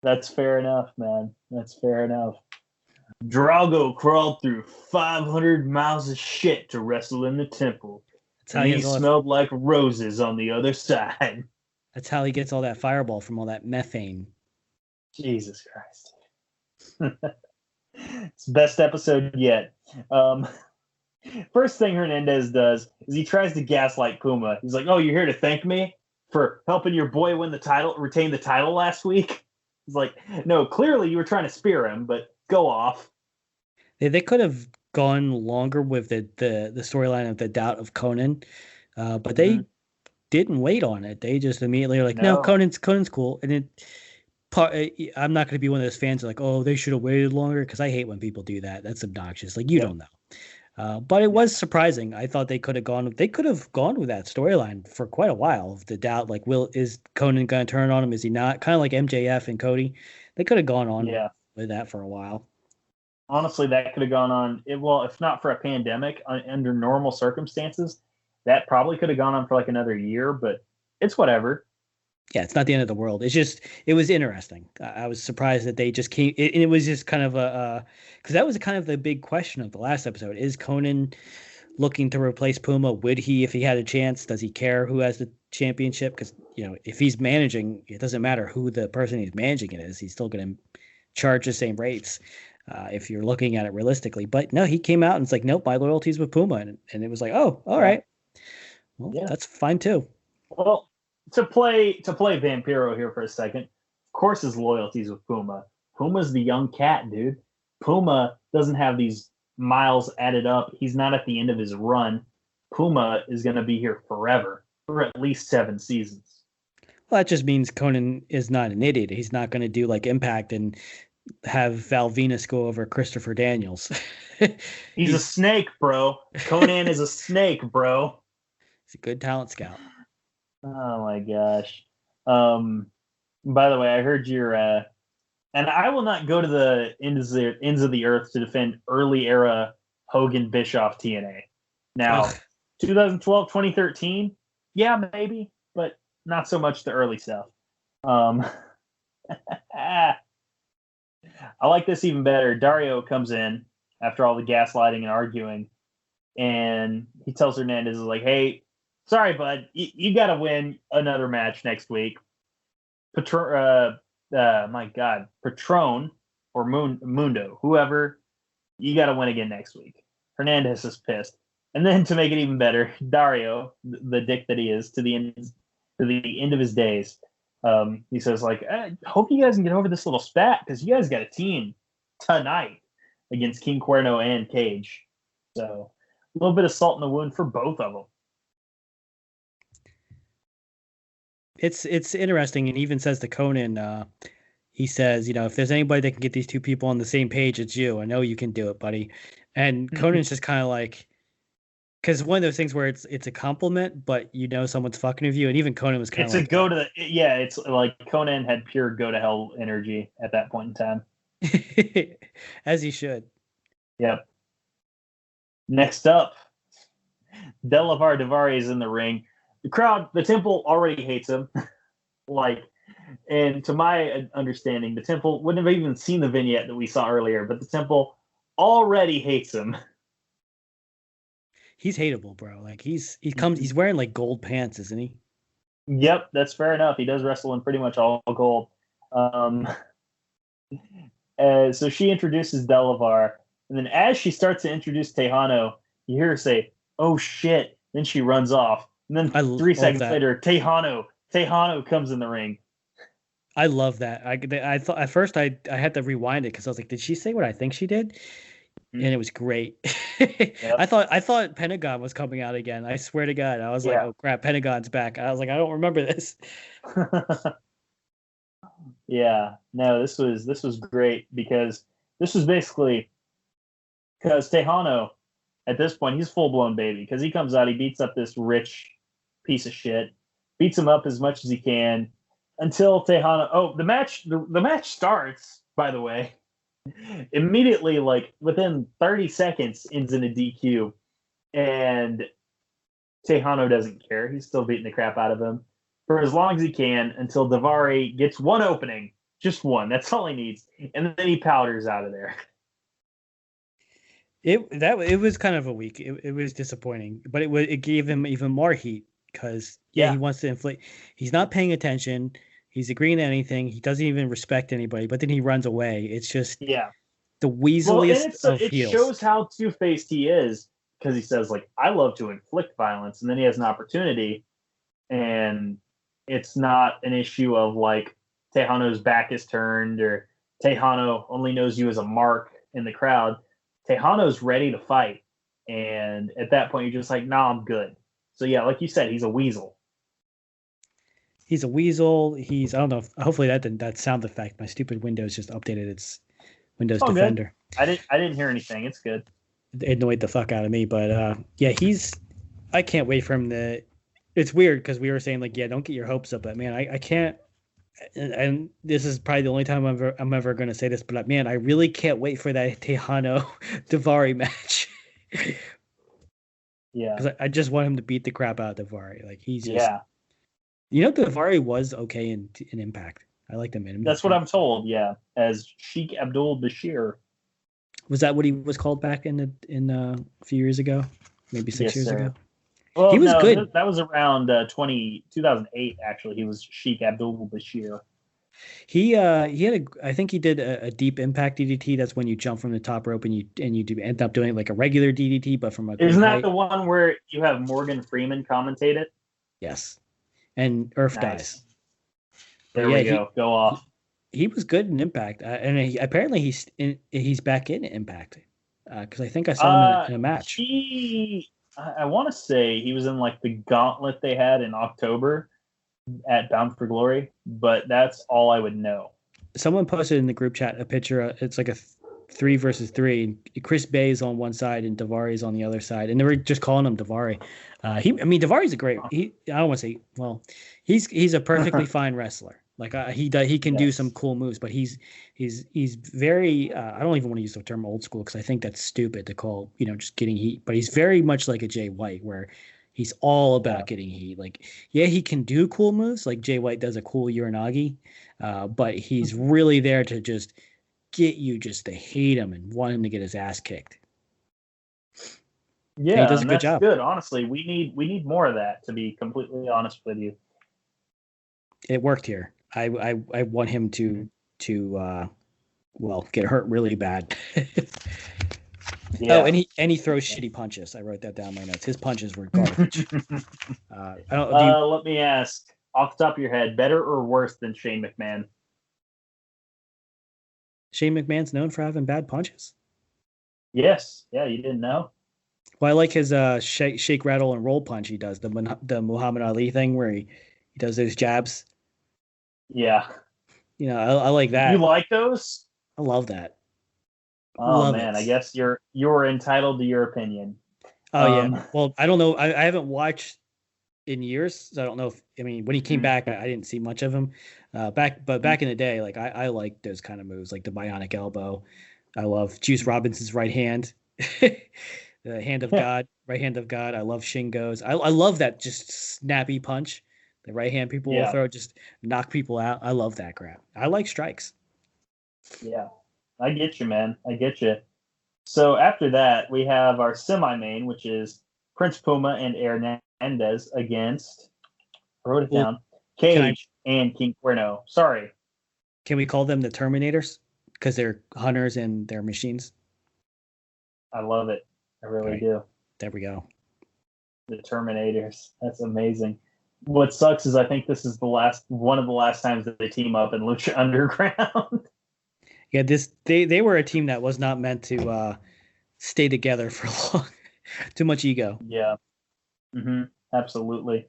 That's fair enough, man. That's fair enough. Drago crawled through 500 miles of shit to wrestle in the temple. And he smelled like roses on the other side. That's how he gets all that fireball from all that methane. Jesus Christ. It's the best episode yet. First thing Hernandez does is he tries to gaslight Puma. He's like, oh, you're here to thank me for helping your boy retain the title last week? He's like, no, clearly you were trying to spear him, but go off. They could have gone longer with the storyline of the doubt of Conan, but they didn't wait on it. They just immediately were like, no, Conan's cool. And I'm not going to be one of those fans who are like, oh, they should have waited longer, because I hate when people do that. That's obnoxious. Like, you don't know. But it was surprising. I thought they could have gone with that storyline for quite a while. Of the doubt, like, is Conan going to turn on him? Is he not? Kind of like MJF and Cody. They could have gone on with that for a while. Honestly, that could have gone on. If not for a pandemic, under normal circumstances, that probably could have gone on for like another year. But it's whatever. Yeah, it's not the end of the world. It was interesting. I was surprised that they just came. It was just kind of because that was kind of the big question of the last episode. Is Conan looking to replace Puma? Would he, if he had a chance? Does he care who has the championship? Because if he's managing, it doesn't matter who the person he's managing it is. He's still going to charge the same rates if you're looking at it realistically. But no, he came out and it's like, nope, my loyalty's with Puma, and it was like, oh, all right, well, that's fine too. Well. To play Vampiro here for a second, of course his loyalties with Puma. Puma's the young cat, dude. Puma doesn't have these miles added up. He's not at the end of his run. Puma is going to be here forever. for at least 7 seasons. Well, that just means Conan is not an idiot. He's not going to do like Impact and have Val Venus go over Christopher Daniels. He's a snake, bro. Conan is a snake, bro. He's a good talent scout. Oh my gosh. By the way, I heard your and I will not go to the ends of the earth to defend early era Hogan Bischoff TNA. Now, 2012, 2013, yeah, maybe, but not so much the early stuff. I like this even better. Dario comes in after all the gaslighting and arguing, and he tells Hernandez, like, hey, sorry, bud, you got to win another match next week. Patron or Mundo, whoever, you got to win again next week. Hernandez is pissed. And then to make it even better, Dario, the dick that he is, to the end of his days, he says, like, I hope you guys can get over this little spat because you guys got a team tonight against King Cuerno and Cage. So a little bit of salt in the wound for both of them. It's interesting, and even says to Conan, he says, if there's anybody that can get these two people on the same page, it's you. I know you can do it, buddy. And Conan's just kind of like, because one of those things where it's a compliment, but someone's fucking with you, and even Conan was kind of like, it's a go to the, yeah, it's like Conan had pure go to hell energy at that point in time. As he should. Yep. Next up, Delavar Daivari is in the ring. The crowd, the Temple already hates him. And to my understanding, the Temple wouldn't have even seen the vignette that we saw earlier, but the Temple already hates him. He's hateable, bro. Like he's wearing like gold pants, isn't he? Yep, that's fair enough. He does wrestle in pretty much all gold. So she introduces Delavar, and then as she starts to introduce Tejano, you hear her say, "Oh shit!" Then she runs off, and then 3 seconds later, Tejano comes in the ring. I love that. I thought at first I had to rewind it because I was like, did she say what I think she did? And it was great. Yep. I thought Pentagon was coming out again. I swear to God, I was like, oh crap, Pentagon's back. I was like, I don't remember this. Yeah, no, this was great because this was basically because Tejano at this point he's full blown baby because he comes out, he beats up this rich piece of shit, beats him up as much as he can until Tejano. Oh, the match starts, by the way. Immediately, like within 30 seconds, ends in a DQ, and Tejano doesn't care. He's still beating the crap out of him for as long as he can until Daivari gets one opening, just one. That's all he needs, and then he powders out of there. It was kind of a weak. It was disappointing, but it gave him even more heat because he wants to inflate. He's not paying attention. He's agreeing to anything. He doesn't even respect anybody, but then he runs away. It's just the weaseliest of heels. It shows how two-faced he is because he says, like, I love to inflict violence, and then he has an opportunity, and it's not an issue of, like, Tejano's back is turned or Tejano only knows you as a mark in the crowd. Tejano's ready to fight, and at that point, you're just like, nah, I'm good. So, yeah, like you said, he's a weasel. He's a weasel. I don't know. Hopefully that sound effect. My stupid Windows just updated its Windows Defender. Good. I didn't hear anything. It's good. It annoyed the fuck out of me, but I can't wait for him to. It's weird because we were saying like, don't get your hopes up, but man, I can't. And this is probably the only time I'm ever going to say this, but man, I really can't wait for that Tejano Daivari match. Yeah, because I just want him to beat the crap out of Daivari. Like he's just. Yeah. Daivari was okay in Impact. I liked him in Impact. That's what I'm told. Yeah, as Sheikh Abdul Bashir. Was that what he was called back in a few years ago? Maybe 6 years ago. Well, he was good. That was around 2008. Actually, he was Sheikh Abdul Bashir. He had I think he did a deep impact DDT. That's when you jump from the top rope and you end up doing like a regular DDT, but from a. Isn't that the one where you have Morgan Freeman commentate it? Yes. And Earth dies. There we go. Go off. He was good in Impact, and apparently he's back in Impact because I think I saw him in a match. I want to say he was in like the gauntlet they had in October at Bound for Glory, but that's all I would know. Someone posted in the group chat a picture. It's like a 3 versus 3. Chris Bay is on one side and Davari is on the other side, and they were just calling him Davari. Davari's a great. I don't want to say. Well, he's a perfectly fine wrestler. Like he can do some cool moves, but he's very. I don't even want to use the term old school because I think that's stupid to call just getting heat. But he's very much like a Jay White, where he's all about getting heat. Like he can do cool moves, like Jay White does a cool Uranagi, but he's really there to just get you just to hate him and want him to get his ass kicked. Yeah, he does a good job. Good. Honestly, we need more of that, to be completely honest with you. It worked here. I want him to get hurt really bad. Yeah. Oh, and he throws shitty punches. I wrote that down in my notes. His punches were garbage. Let me ask, off the top of your head, better or worse than Shane McMahon? Shane McMahon's known for having bad punches. Yes. Yeah, you didn't know? Well, I like his shake, rattle, and roll punch he does, the Muhammad Ali thing where he does those jabs. Yeah. I like that. You like those? I love that. Oh, man, I guess you're entitled to your opinion. Oh, yeah. Well, I don't know. I haven't watched in years, so I don't know when he came back, I didn't see much of him. Back in the day, like I like those kind of moves, like the bionic elbow. I love Juice Robinson's right hand, the hand of God, right hand of God. I love Shingo's. I love that just snappy punch. The right hand people will throw, just knock people out. I love that crap. I like strikes. Yeah, I get you, man. I get you. So after that, we have our semi-main, which is Prince Puma and Hernandez against, I wrote it down, Cage and King Cuerno. Sorry. Can we call them the Terminators? Because they're hunters and they're machines. I love it. I really do. There we go. The Terminators. That's amazing. What sucks is I think this is one of the last times that they team up in Lucha Underground. Yeah, they were a team that was not meant to stay together for long. Too much ego. Yeah. Absolutely.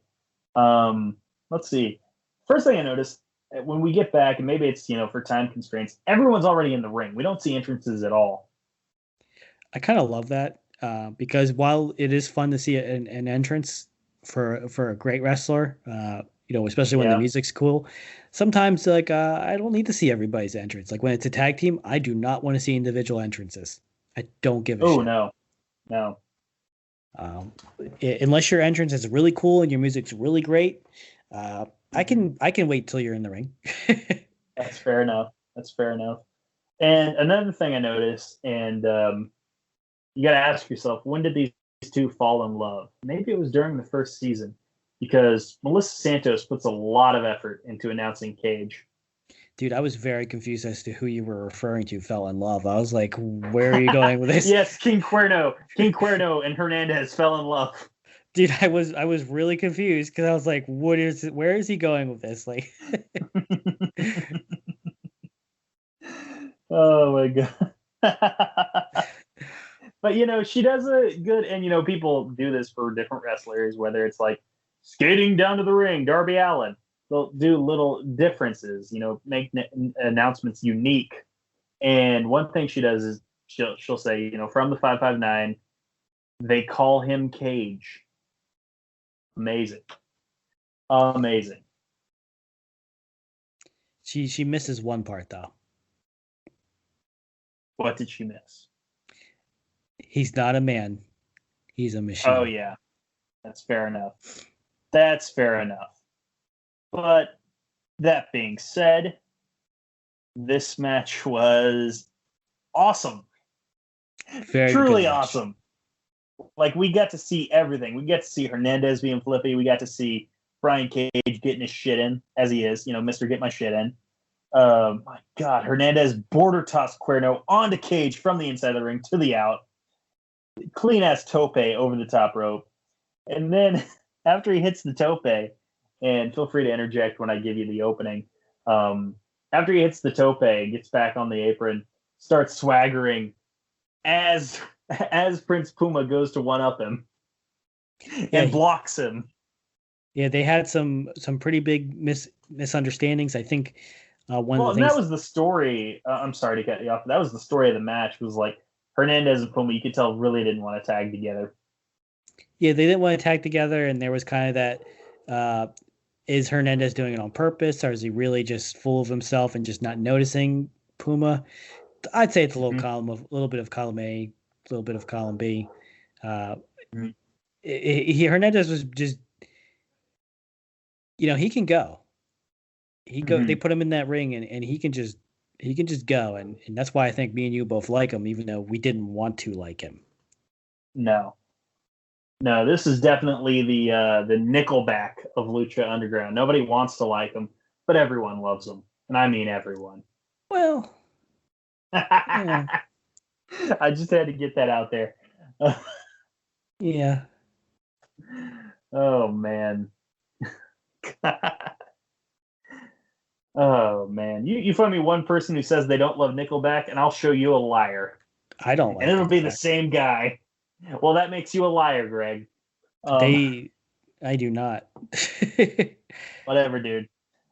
Let's see. First thing I noticed when we get back, and maybe it's for time constraints, everyone's already in the ring. We don't see entrances at all. I kind of love that because while it is fun to see an entrance for a great wrestler, especially when the music's cool, sometimes I don't need to see everybody's entrance. Like when it's a tag team, I do not want to see individual entrances. I don't give a shit. Oh no. Unless your entrance is really cool and your music's really great, I can wait till you're in the ring. That's fair enough. And another thing I noticed, and you got to ask yourself, when did these two fall in love? Maybe it was during the first season, because Melissa Santos puts a lot of effort into announcing Cage. Dude, I was very confused as to who you were referring to fell in love. I was like, where are you going with this? Yes, King Cuerno and Hernandez fell in love. Dude, I was really confused because I was like, where is he going with this? Like Oh my god. But she does a good, and people do this for different wrestlers, whether it's like skating down to the ring, Darby Allin. They'll do little differences, make announcements unique. And one thing she does is she'll say, from the 559, they call him Cage. Amazing. She misses one part though. What did she miss? He's not a man. He's a machine. Oh yeah. That's fair enough. But that being said, this match was awesome. Truly awesome. Like, we got to see everything. We got to see Hernandez being flippy. We got to see Brian Cage getting his shit in, as he is. Mr. Get My Shit In. My God, Hernandez border tossed Cuerno onto Cage from the inside of the ring to the out. Clean-ass tope over the top rope. And then, after he hits the tope, and feel free to interject when I give you the opening, after he hits the tope, gets back on the apron, starts swaggering as Prince Puma goes to one-up him. and blocks him. Yeah, they had some pretty big misunderstandings. I think one of the things that was the story. I'm sorry to cut you off. That was the story of the match. Was like Hernandez and Puma. You could tell really didn't want to tag together. Yeah, they didn't want to tag together, and there was kind of that. Is Hernandez doing it on purpose, or is he really just full of himself and just not noticing Puma? I'd say it's a little bit of column A, a little bit of column B. Hernandez was just, he can go. They put him in that ring, and he can just go, and that's why I think me and you both like him, even though we didn't want to like him. No, this is definitely the Nickelback of Lucha Underground. Nobody wants to like him, but everyone loves him, and I mean everyone. Well, yeah. I just had to get that out there. Yeah. Oh man. Oh man. You find me one person who says they don't love Nickelback, and I'll show you a liar. I don't like and it'll Nickelback. Be the same guy. Well, that makes you a liar, Greg. I do not. Whatever, dude.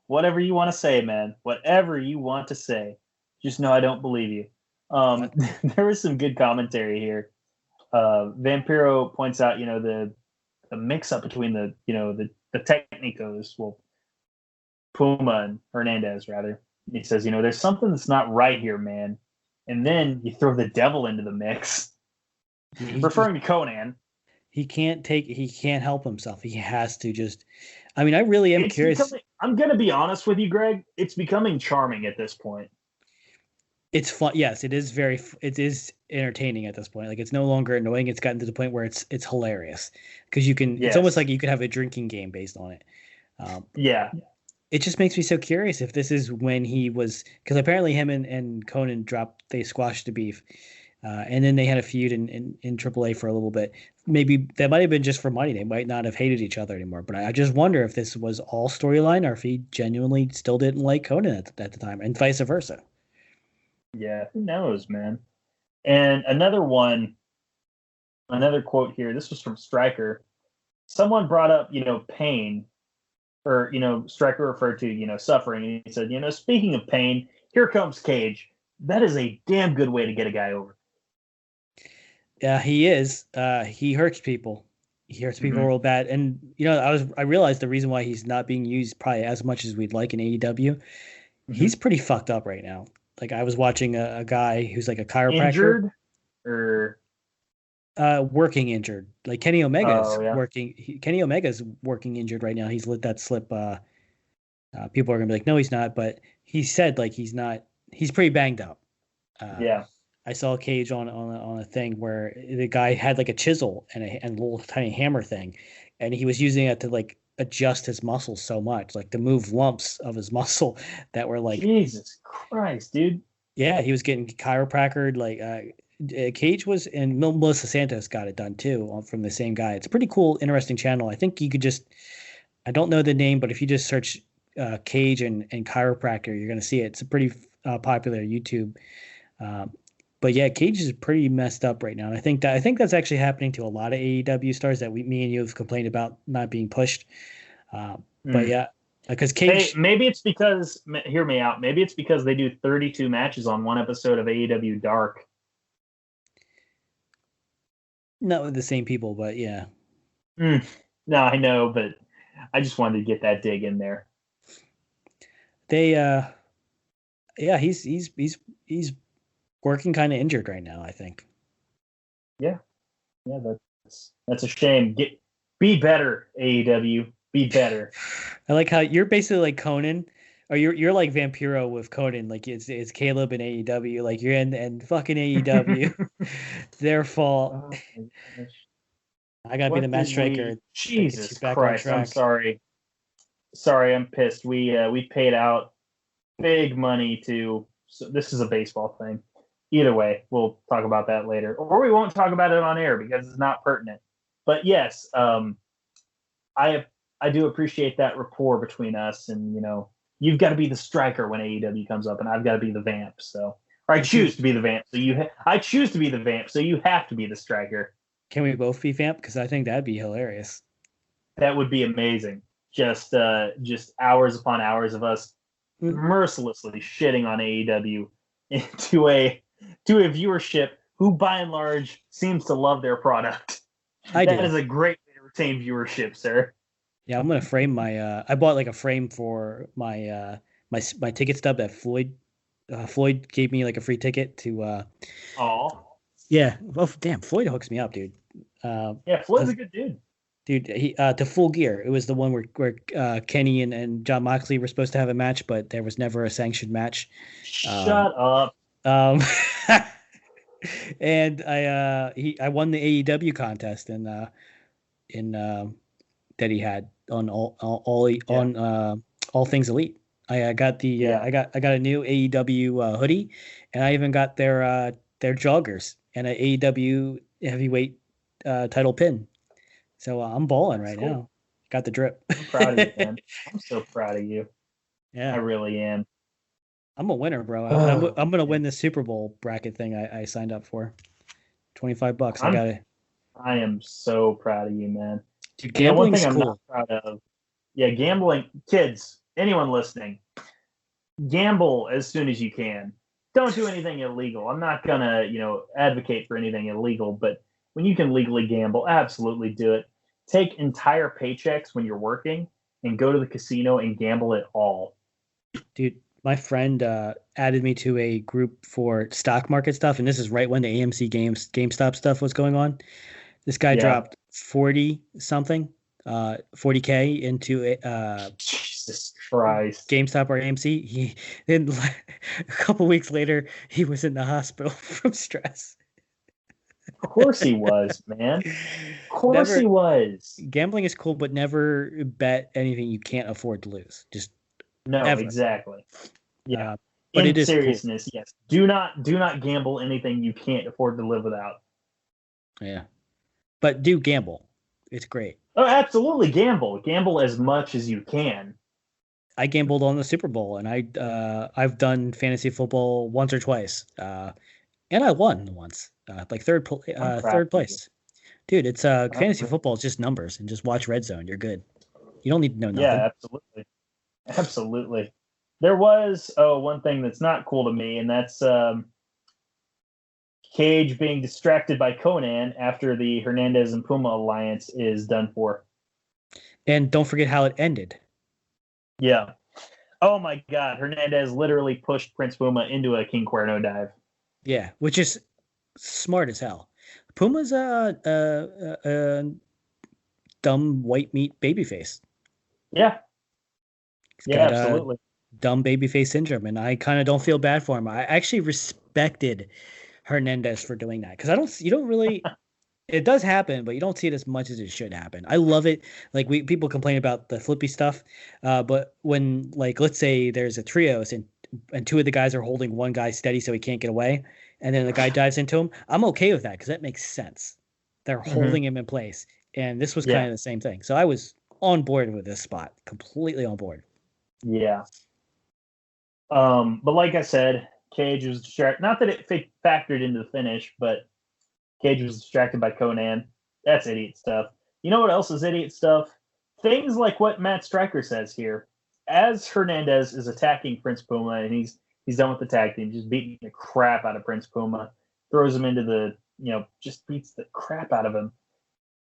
Whatever you want to say, man. Whatever you want to say. Just know I don't believe you. There was some good commentary here. Vampiro points out, the mix-up between the Technicos, well, Puma and Hernandez, rather. He says, there's something that's not right here, man. And then you throw the devil into the mix. Referring to Conan. He can't help himself. He has to just, I really am curious. I'm going to be honest with you, Greg. It's becoming charming at this point. It's fun. Yes, it is entertaining at this point. Like, it's no longer annoying. It's gotten to the point where it's hilarious because it's almost like you could have a drinking game based on it. Yeah. It just makes me so curious if this is when he was, because apparently him and Conan they squashed the beef. And then they had a feud in AAA for a little bit. Maybe that might have been just for money. They might not have hated each other anymore. But I just wonder if this was all storyline or if he genuinely still didn't like Conan at the time, and vice versa. Yeah, who knows, man? And another quote here. This was from Stryker. Someone brought up, pain, or Stryker referred to, suffering, and he said, speaking of pain, here comes Cage. That is a damn good way to get a guy over. Yeah, he is. He hurts people. He hurts people real bad. And I realized the reason why he's not being used probably as much as we'd like in AEW. He's pretty fucked up right now. Like, I was watching a guy who's like a chiropractor. Injured or working injured. Like Kenny Omega's working. Kenny Omega's working injured right now. He's let that slip. People are gonna be like, no, he's not. But he said like he's not. He's pretty banged up. Yeah. I saw Cage on a thing where the guy had like a chisel and a little tiny hammer thing, and he was using it to like adjust his muscles so much, like to move lumps of his muscle that were like, Jesus Christ, dude. Yeah, he was getting chiropractored. Like Cage was, and Melissa Santos got it done too from the same guy. It's a pretty cool, interesting channel. I think you could just, I don't know the name, but if you just search Cage and chiropractor, you're going to see it. It's a pretty popular YouTube. But yeah, Cage is pretty messed up right now, and I think that's actually happening to a lot of AEW stars that me and you have complained about not being pushed. But yeah, because Cage, maybe it's because, hear me out. Maybe it's because they do 32 matches on one episode of AEW Dark. Not with the same people, but yeah. No, I know, but I just wanted to get that dig in there. Yeah, he's working kind of injured right now, I think. Yeah, that's a shame. Be better, AEW. Be better. I like how you're basically like Conan, or you're like Vampiro with Conan. Like it's Caleb in AEW. Like you're in fucking AEW. Their fault. Oh, I gotta be the match striker. Jesus Christ! I'm sorry. I'm pissed. We paid out big money to. So this is a baseball thing. Either way, we'll talk about that later, or we won't talk about it on air because it's not pertinent. But yes, I do appreciate that rapport between us, and you've got to be the striker when AEW comes up, and I've got to be the vamp. So, or I choose to be the vamp. So I choose to be the vamp. So you have to be the striker. Can we both be vamp? Because I think that'd be hilarious. That would be amazing. Just hours upon hours of us mercilessly shitting on AEW to a viewership who, by and large, seems to love their product. That is a great way to retain viewership, sir. Yeah, I'm gonna frame my. I bought like a frame for my my ticket stub that Floyd gave me like a free ticket to. Yeah. Well, damn, Floyd hooks me up, dude. Yeah, Floyd's a good dude. Dude, he to Full Gear. It was the one where Kenny and John Moxley were supposed to have a match, but there was never a sanctioned match. Shut up. And I won the AEW contest in that he had on all things Elite. I got the I got a new AEW hoodie, and I even got their joggers and an AEW heavyweight title pin. So I'm balling right now. Got the drip. I'm proud of you, man. I'm so proud of you. Yeah, I really am. I'm a winner, bro. I'm gonna win the Super Bowl bracket thing I signed up for. $25. I got it. I am so proud of you, man. Dude, gambling's one thing cool. I'm not proud of. Yeah, gambling. Kids, anyone listening, gamble as soon as you can. Don't do anything illegal. I'm not gonna, advocate for anything illegal, but when you can legally gamble, absolutely do it. Take entire paychecks when you're working and go to the casino and gamble it all. Dude, my friend added me to a group for stock market stuff, and this is right when the AMC GameStop stuff was going on. This guy dropped 40-something, 40K into Jesus Christ. GameStop or AMC. Then a couple weeks later, he was in the hospital from stress. Of course he was, man. Of course he was. Gambling is cool, but never bet anything you can't afford to lose. Just ever. Exactly. Yeah. But in seriousness, cool. Yes. Do not gamble anything you can't afford to live without. Yeah. But do gamble. It's great. Oh, absolutely. Gamble as much as you can. I gambled on the Super Bowl, and I've done fantasy football once or twice. And I won once, like third place. Dude, it's fantasy football is just numbers, and just watch Red Zone. You're good. You don't need to know nothing. Yeah, absolutely. There was one thing that's not cool to me, and that's Cage being distracted by Conan after the Hernandez and Puma alliance is done for. And don't forget how it ended. Yeah. Oh my God, Hernandez literally pushed Prince Puma into a King Cuerno dive. Yeah, which is smart as hell. Puma's a dumb white meat babyface. Yeah. He's got absolutely. Dumb babyface syndrome, and I kind of don't feel bad for him. I actually respected Hernandez for doing that because you don't really. It does happen, but you don't see it as much as it should happen. I love it. Like people complain about the flippy stuff, but when let's say there's a trios and two of the guys are holding one guy steady so he can't get away, and then the guy dives into him, I'm okay with that because that makes sense. They're holding him in place, and this was kind of the same thing. So I was on board with this spot, completely on board. Yeah. But like I said, Cage was distracted. Not that it factored into the finish, but Cage was distracted by Conan. That's idiot stuff. You know what else is idiot stuff? Things like what Matt Stryker says here. As Hernandez is attacking Prince Puma, and he's done with the tag team, just beating the crap out of Prince Puma, throws him into the, just beats the crap out of him,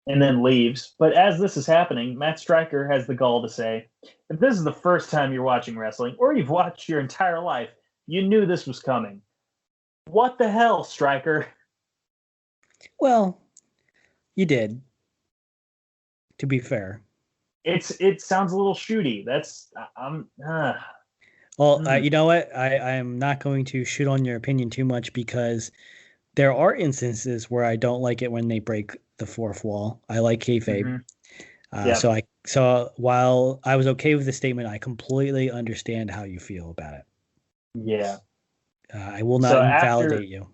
and then leaves. But as this is happening, Matt Stryker has the gall to say, if this is the first time you're watching wrestling, or you've watched your entire life, you knew this was coming. What the hell, Stryker? Well, you did. To be fair, it sounds a little shooty. Well, you know what? I am not going to shoot on your opinion too much because there are instances where I don't like it when they break the fourth wall. I like kayfabe. So while I was okay with the statement, I completely understand how you feel about it. Yeah. I will not invalidate you.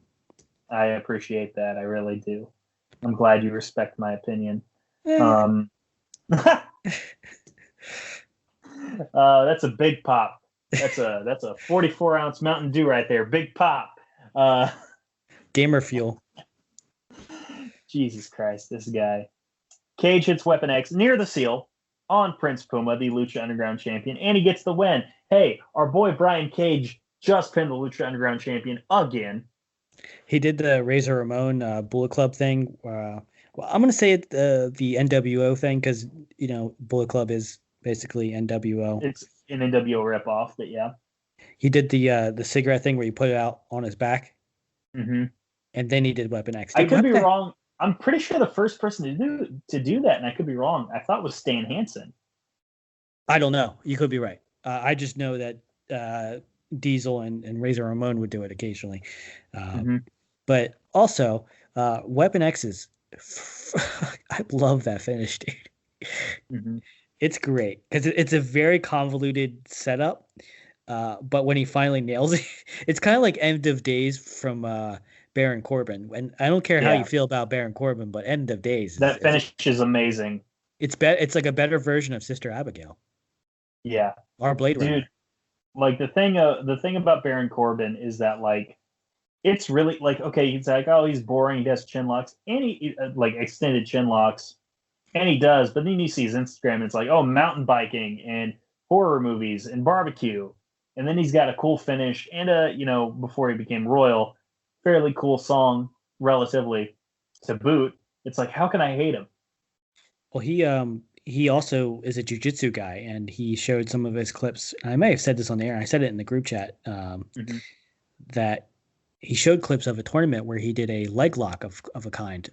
I appreciate that. I really do. I'm glad you respect my opinion. That's a big pop. That's a 44-ounce Mountain Dew right there. Big pop. Gamer fuel. Jesus Christ, this guy. Cage hits Weapon X near the seal on Prince Puma, the Lucha Underground champion, and he gets the win. Hey, our boy Brian Cage just pinned the Lucha Underground champion again. He did the Razor Ramon Bullet Club thing. Well, I'm going to say it the NWO thing because, Bullet Club is basically NWO. It's an NWO ripoff, but yeah. He did the cigarette thing where you put it out on his back. Mm-hmm. And then he did Weapon X. I could be wrong. I'm pretty sure the first person to do that, and I could be wrong, I thought was Stan Hansen. I don't know. You could be right. I just know that Diesel and Razor Ramon would do it occasionally. But also, Weapon X is... I love that finish, dude. Mm-hmm. It's great because it's a very convoluted setup. But when he finally nails it, it's kind of like End of Days from Baron Corbin. And I don't care how you feel about Baron Corbin, but End of Days. That finish is amazing. It's like a better version of Sister Abigail. Yeah. Or Blade Runner. Dude, like the thing about Baron Corbin is that like it's really like, okay, he's like, oh, he's boring, he does chin locks, and he like extended chin locks, and he does, but then you see his Instagram and it's like, oh, mountain biking and horror movies and barbecue. And then he's got a cool finish and before he became royal, fairly cool song relatively to boot. It's like, how can I hate him? Well, he also is a jiu-jitsu guy, and he showed some of his clips. I may have said this on the air. I said it in the group chat that he showed clips of a tournament where he did a leg lock of a kind.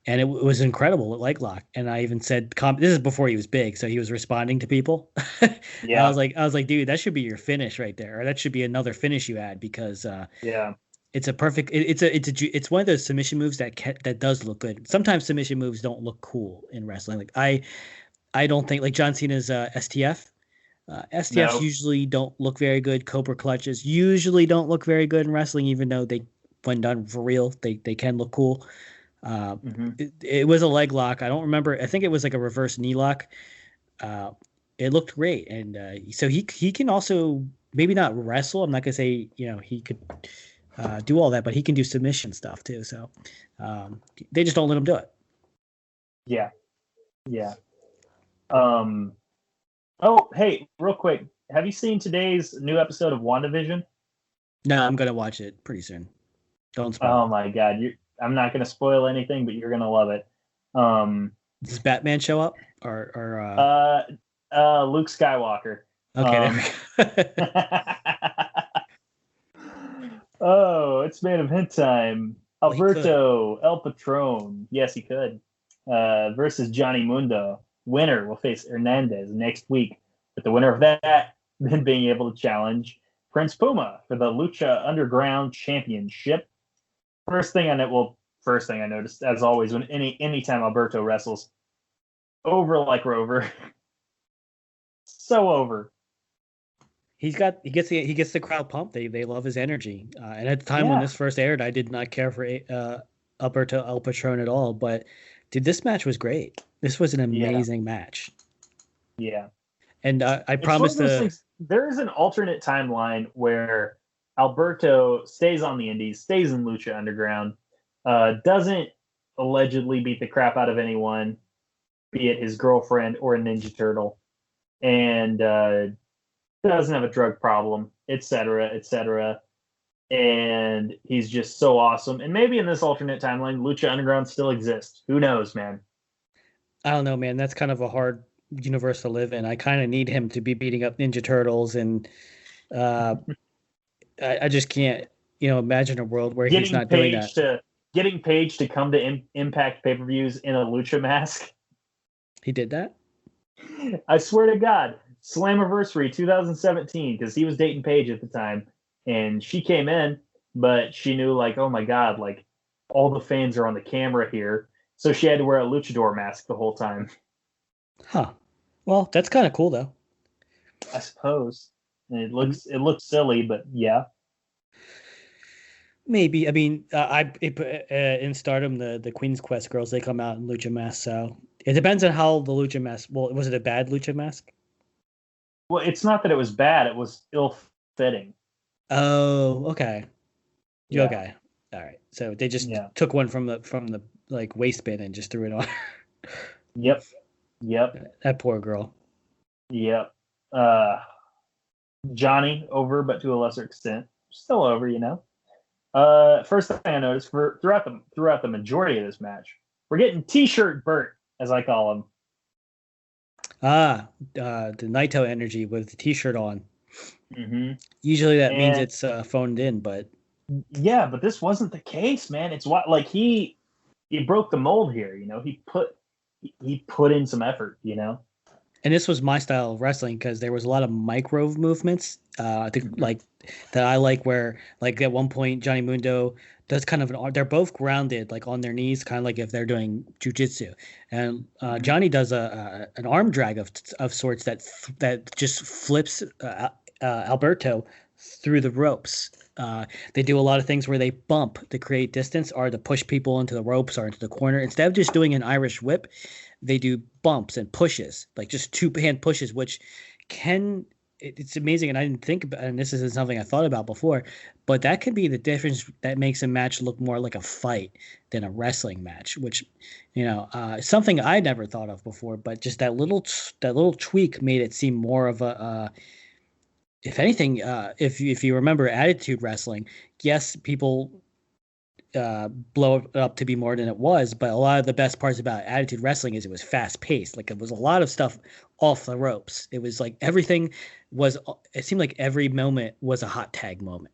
And it was incredible at leg lock. And I even said, this is before he was big, so he was responding to people. Yeah, I was like, dude, that should be your finish right there, or that should be another finish you add because it's a perfect. It's one of those submission moves that does look good. Sometimes submission moves don't look cool in wrestling. Like I don't think like John Cena's STF. STFs usually don't look very good. Cobra clutches usually don't look very good in wrestling, even though when done for real, they can look cool. It was a leg lock. I don't remember. I think it was like a reverse knee lock. It looked great, and so he can also maybe not wrestle. I'm not gonna say he could do all that, but he can do submission stuff too. So they just don't let him do it. Yeah. Oh, hey, real quick, have you seen today's new episode of WandaVision? No, I'm gonna watch it pretty soon. Don't spoil. Oh my God, I'm not gonna spoil anything, but you're gonna love it. Does Batman show up or Luke Skywalker? Okay, there we go. Oh, it's Man of Hint time. Alberto El Patron. Yes, he could. Versus Johnny Mundo. Winner will face Hernandez next week. With the winner of that then being able to challenge Prince Puma for the Lucha Underground Championship. First thing I noticed, as always, when anytime Alberto wrestles, over like Rover. So over. He gets the crowd pumped. They love his energy. And at the time when this first aired, I did not care for Alberto El Patron at all. But dude, this match was great. This was an amazing match. Yeah. And I promised there is an alternate timeline where Alberto stays on the Indies, stays in Lucha Underground, doesn't allegedly beat the crap out of anyone, be it his girlfriend or a Ninja Turtle, and doesn't have a drug problem, etc. And he's just so awesome. And maybe in this alternate timeline, Lucha Underground still exists. Who knows, man? I don't know, man. That's kind of a hard universe to live in. I kind of need him to be beating up Ninja Turtles, and I just can't, imagine a world where he's not doing that. Getting Paige to come to Impact pay-per-views in a Lucha mask. He did that? I swear to God. Slammiversary 2017, because he was dating Paige at the time, and she came in, but she knew, like, oh my God, like, all the fans are on the camera here, so she had to wear a luchador mask the whole time. Huh. Well, that's kind of cool, though. I suppose. And it looks silly, but yeah. Maybe. I mean, in Stardom, the Queen's Quest girls, they come out in lucha masks, so it depends on how the lucha mask. Well, was it a bad lucha mask? Well, it's not that it was bad; it was ill-fitting. Oh, okay. Yeah. Okay. All right. So they just Yeah. took one from the like waist bin and just threw it on. Yep. That poor girl. Yep. Johnny over, but to a lesser extent, still over. First thing I noticed throughout the majority of this match, we're getting T-shirt Bert, as I call him. The Naito energy with the T-shirt on. Mm-hmm. Usually that means it's phoned in, but yeah, but this wasn't the case, man. It's what like he broke the mold here. He put in some effort. And this was my style of wrestling because there was a lot of micro movements. I think like that I like where like at one point Johnny Mundo does kind of they're both grounded like on their knees, kind of like if they're doing jujitsu, and Johnny does an arm drag of sorts that just flips Alberto through the ropes. They do a lot of things where they bump to create distance or to push people into the ropes or into the corner. Instead of just doing an Irish whip, they do bumps and pushes, like just two-hand pushes, which it's amazing. And I didn't think about, and this isn't something I thought about before, but that could be the difference that makes a match look more like a fight than a wrestling match, which, something I never thought of before, but just that little tweak made it seem more of a, if anything, if you remember Attitude Wrestling, yes, people blow it up to be more than it was, but a lot of the best parts about Attitude Wrestling is it was fast paced. Like it was a lot of stuff off the ropes. It was like everything it seemed like every moment was a hot tag moment.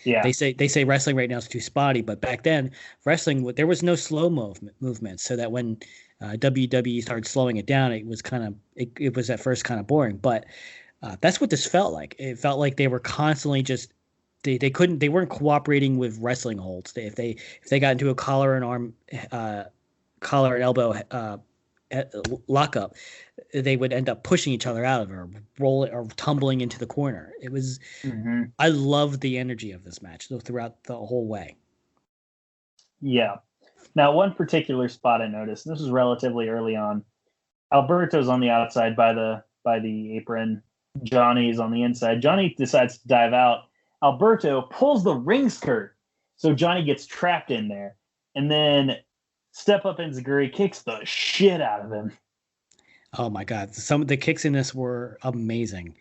Yeah. They say wrestling right now is too spotty, but back then wrestling, there was no slow movement, so that when WWE started slowing it down, it was it was at first kind of boring, but that's what this felt like. It felt like they were constantly just they weren't cooperating with wrestling holds. If they got into a collar and elbow lockup, they would end up pushing each other out of it or rolling or tumbling into the corner. It was I loved the energy of this match throughout the whole way. Yeah. Now, one particular spot I noticed, and this was relatively early on, Alberto's on the outside by the apron. Johnny's on the inside. Johnny decides to dive out. Alberto pulls the ring skirt, so Johnny gets trapped in there. And then Step Up Enziguri kicks the shit out of him. Oh my God. Some of the kicks in this were amazing.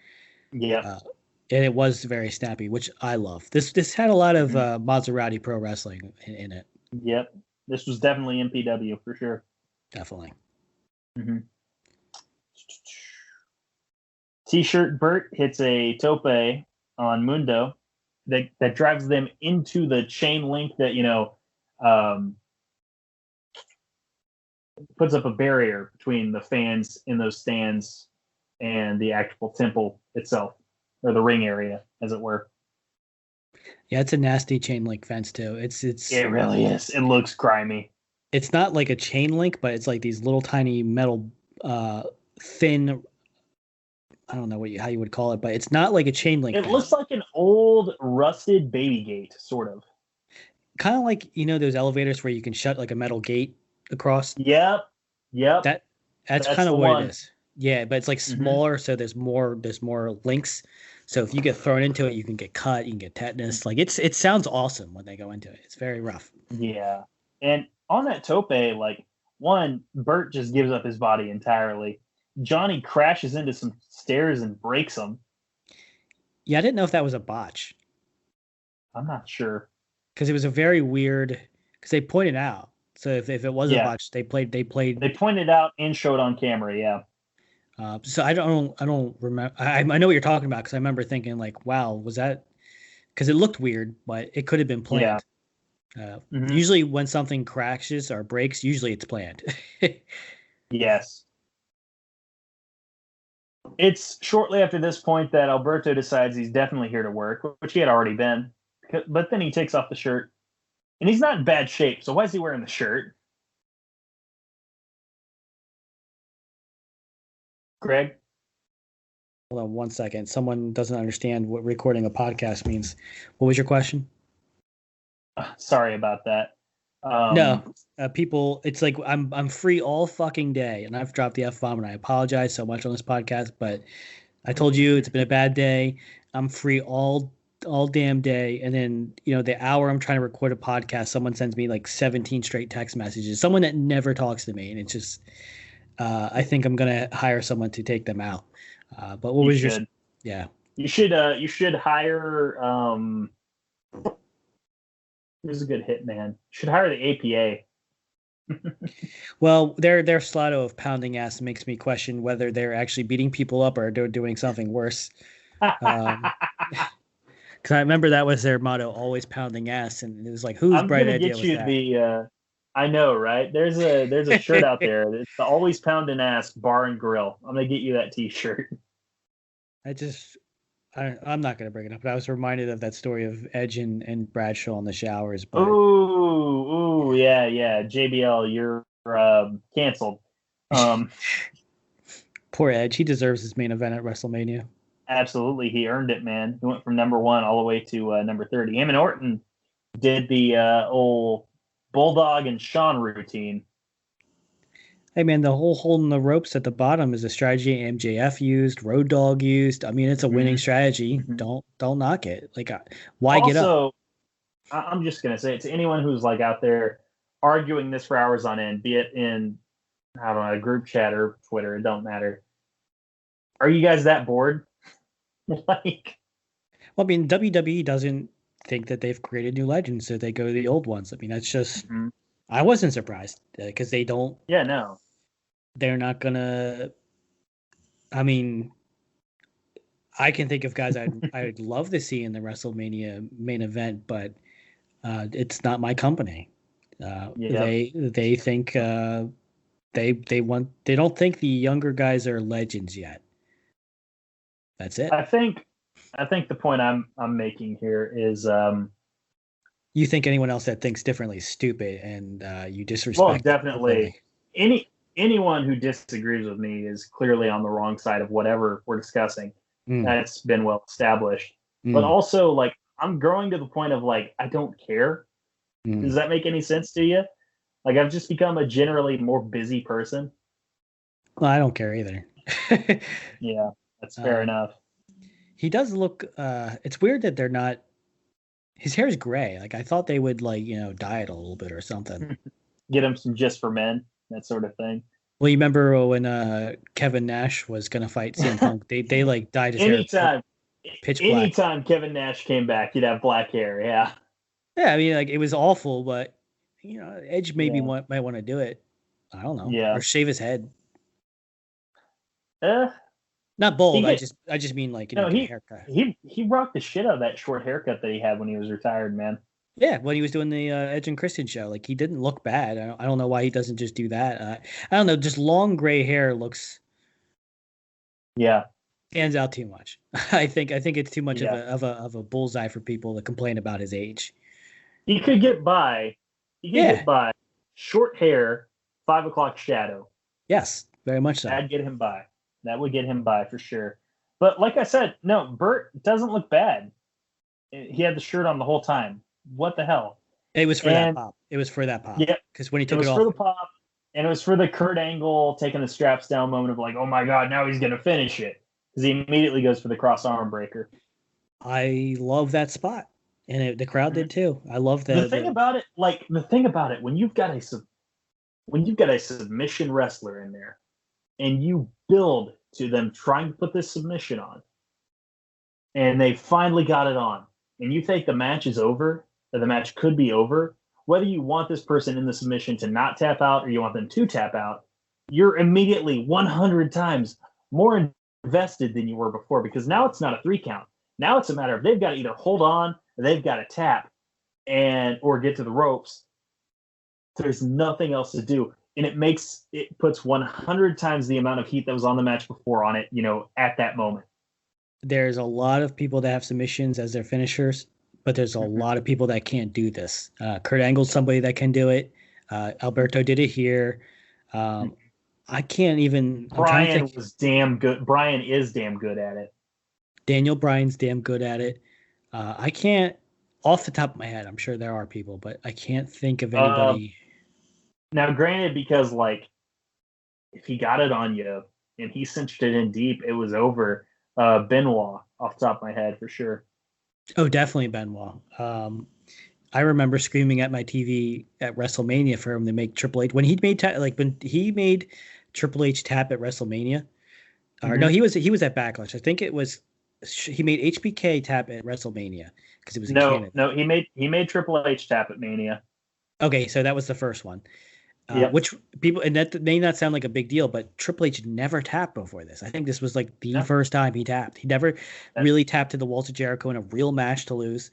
Yeah. And it was very snappy, which I love. This had a lot of Maserati Pro Wrestling in it. Yep. This was definitely MPW for sure. Definitely. Mm-hmm. T-shirt Bert hits a tope on Mundo that drives them into the chain link that puts up a barrier between the fans in those stands and the actual temple itself, or the ring area, as it were. Yeah, it's a nasty chain link fence too. It really is. It looks grimy. It's not like a chain link, but it's like these little tiny metal thin, I don't know how you would call it, but it's not like a chain link. It looks like an old rusted baby gate, sort of. Kind of like, those elevators where you can shut like a metal gate across. Yep. That's kind of what it is. Yeah, but it's like smaller, so there's more links. So if you get thrown into it, you can get cut, you can get tetanus. Like it sounds awesome when they go into it. It's very rough. Yeah. And on that tope, like Bert just gives up his body entirely. Johnny crashes into some stairs and breaks them. Yeah, I didn't know if that was a botch. I'm not sure. Because it was a very weird, because they pointed out. So if it was a botch, they pointed out and showed on camera, yeah. So I don't remember. I know what you're talking about because I remember thinking like, wow, was that? Because it looked weird, but it could have been planned. Yeah. Usually when something crashes or breaks, usually it's planned. Yes. It's shortly after this point that Alberto decides he's definitely here to work, which he had already been. But then he takes off the shirt. And he's not in bad shape, so why is he wearing the shirt? Greg? Hold on 1 second. Someone doesn't understand what recording a podcast means. What was your question? Sorry about that. No, people, it's like I'm free all fucking day, and I've dropped the F-bomb, and I apologize so much on this podcast, but I told you it's been a bad day. I'm free all all damn day, and then the hour I'm trying to record a podcast, someone sends me like 17 straight text messages. Someone that never talks to me, and it's just I think I'm gonna hire someone to take them out. But what was your? Yeah, you should hire who's a good hitman? You should hire the APA. Well, their slotto of pounding ass makes me question whether they're actually beating people up or they're doing something worse. Because I remember that was their motto, always pounding ass, and it was like, whose bright idea was that? I know, right? There's a shirt out there. It's the always pounding ass bar and grill. I'm gonna get you that T-shirt. I'm not gonna bring it up, but I was reminded of that story of Edge and Bradshaw in the showers. But ooh, yeah, JBL, you're canceled. Poor Edge. He deserves his main event at WrestleMania. Absolutely, he earned it, man. He went from number 1 all the way to number 30. Him and Orton did the old Bulldog and Shawn routine. Hey, man, the whole holding the ropes at the bottom is a strategy MJF used, Road Dogg used. I mean, it's a winning strategy. Don't knock it. Like, why get up? Also, I'm just going to say it to anyone who's like out there arguing this for hours on end, be it in, I don't know, a group chat or Twitter, it don't matter. Are you guys that bored? Like, well, I mean, WWE doesn't think that they've created new legends, so they go to the old ones. I mean, that's just, I wasn't surprised because they don't. Yeah, no. They're not gonna. I mean, I can think of guys I'd love to see in the WrestleMania main event, but it's not my company. They think they don't think the younger guys are legends yet. That's it. I think the point I'm making here is you think anyone else that thinks differently is stupid and you disrespect. Well, definitely anyone who disagrees with me is clearly on the wrong side of whatever we're discussing. That's been well established. But also, like, I'm growing to the point of, like, I don't care. Does that make any sense to you? Like, I've just become a generally more busy person. Well, I don't care either. Yeah, that's fair enough. He does look it's weird that they're not, his hair is gray. Like, I thought they would, like, dye it a little bit or something. Get him some Just for Men, that sort of thing. Well, you remember when Kevin Nash was gonna fight CM Punk? They like dyed his hair pitch black. Anytime Kevin Nash came back, he'd have black hair. Yeah. Yeah, I mean, like, it was awful, but Edge maybe might want to do it. I don't know. Yeah. Or shave his head. Not bald. I just mean, like, get a haircut. He rocked the shit out of that short haircut that he had when he was retired, man. Yeah, when he was doing the Edge and Christian show, like, he didn't look bad. I don't know why he doesn't just do that. I don't know. Just long gray hair looks. Yeah. Stands out too much. I think it's too much of a bullseye for people to complain about his age. He could get by. Get by. Short hair, 5 o'clock shadow. Yes, very much so. That'd get him by. That would get him by for sure. But like I said, no, Bert doesn't look bad. He had the shirt on the whole time. What the hell? It was for that pop. It was for that pop. Yeah. Because when he took it off. It was for the pop, and it was for the Kurt Angle taking the straps down moment of, like, oh my God, now he's going to finish it. Because he immediately goes for the cross arm breaker. I love that spot. And the crowd did too. I love that. The thing about it, when you've got a submission wrestler in there, and you build to them trying to put this submission on, and they finally got it on, and you think the match is over, or the match could be over, whether you want this person in the submission to not tap out or you want them to tap out, you're immediately 100 times more invested than you were before, because now it's not a 3 count. Now it's a matter of they've got to either hold on or they've got to tap or get to the ropes. There's nothing else to do. And it puts 100 times the amount of heat that was on the match before on it, at that moment. There's a lot of people that have submissions as their finishers, but there's a lot of people that can't do this. Kurt Angle's somebody that can do it. Alberto did it here. I can't even. Brian was damn good. Brian is damn good at it. Daniel Bryan's damn good at it. I can't, off the top of my head, I'm sure there are people, but I can't think of anybody. Now, granted, because, like, if he got it on you and he cinched it in deep, it was over. Benoit, off the top of my head, for sure. Oh, definitely Benoit. I remember screaming at my TV at WrestleMania for him to make Triple H when when he made Triple H tap at WrestleMania. Or no, Hmm. he was at Backlash. I think it was he made HBK tap at WrestleMania because it was in No, Canada. no, he made Triple H tap at Mania. Okay, so that was the first one. Yep. Which people, and that may not sound like a big deal, but Triple H never tapped before this. I think this was like the No. first time he tapped. He never That, really tapped to the walls of Jericho in a real match to lose.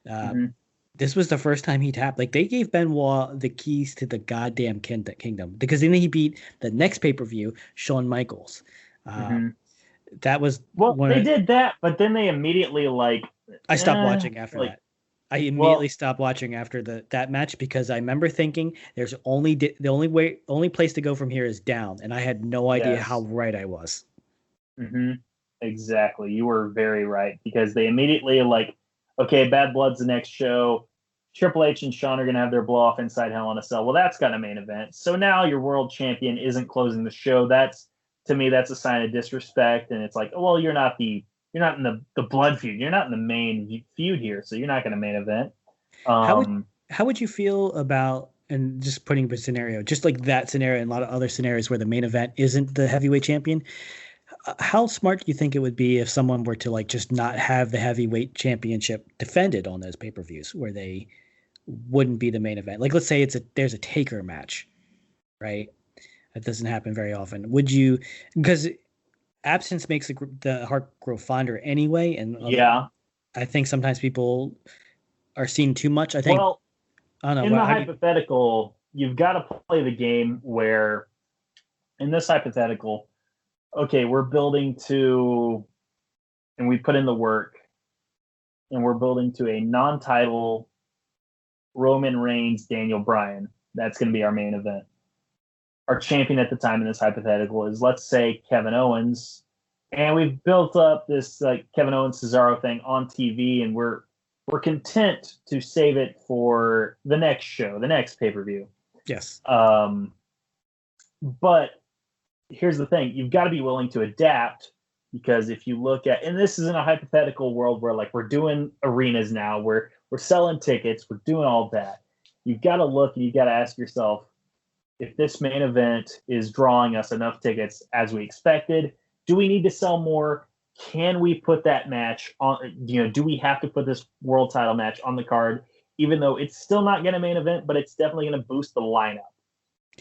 Uh, mhm. this was the first time he tapped. Like they gave Benoit the keys to the goddamn kingdom because then he beat the next pay per view, Shawn Michaels. Uh, Hmm. that was Well, one. they did that, but then they immediately I stopped watching after like, that. I immediately well, stopped watching after that match because I remember thinking there's the only place to go from here is down, and I had no idea how yes. right I was. Hmm. Exactly. You were very right because they immediately okay, Bad Blood's the next show. Triple H and Shawn are going to have their blow off inside Hell in a Cell. Well, that's got a main event. So now your world champion isn't closing the show. That's to me, that's a sign of disrespect. And it's like, oh, well, you're not in the blood feud. You're not in the main feud here, so you're not going to main event. How would Um, how would you feel about and just putting up a scenario, just like that scenario and a lot of other scenarios where the main event isn't the heavyweight champion? How smart do you think it would be if someone were to like just not have the heavyweight championship defended on those pay-per-views where they wouldn't be the main event? Like let's say there's a taker match, right? That doesn't happen very often. Would you because absence makes the heart grow fonder anyway, and yeah. I think sometimes people are seeing too much. I think Well, I don't know. in the hypothetical, you've got to play the game where, in this hypothetical, okay, we're building to, and we put in the work, and we're building to a non-title Roman Reigns, Daniel Bryan. That's going to be our main event. Our champion at the time in this hypothetical is, let's say, Kevin Owens, and we've built up this like Kevin Owens Cesaro thing on TV, and we're content to save it for the next show, the next pay per view. Yes. But here's the thing: you've got to be willing to adapt because if you look at, and this is in a hypothetical world where like we're doing arenas now, we're selling tickets, we're doing all that. You've got to look and you've got to ask yourself if this main event is drawing us enough tickets as we expected. Do we need to sell more? Can we put that match on? Do we have to put this world title match on the card, even though it's still not going to main event, but it's definitely going to boost the lineup?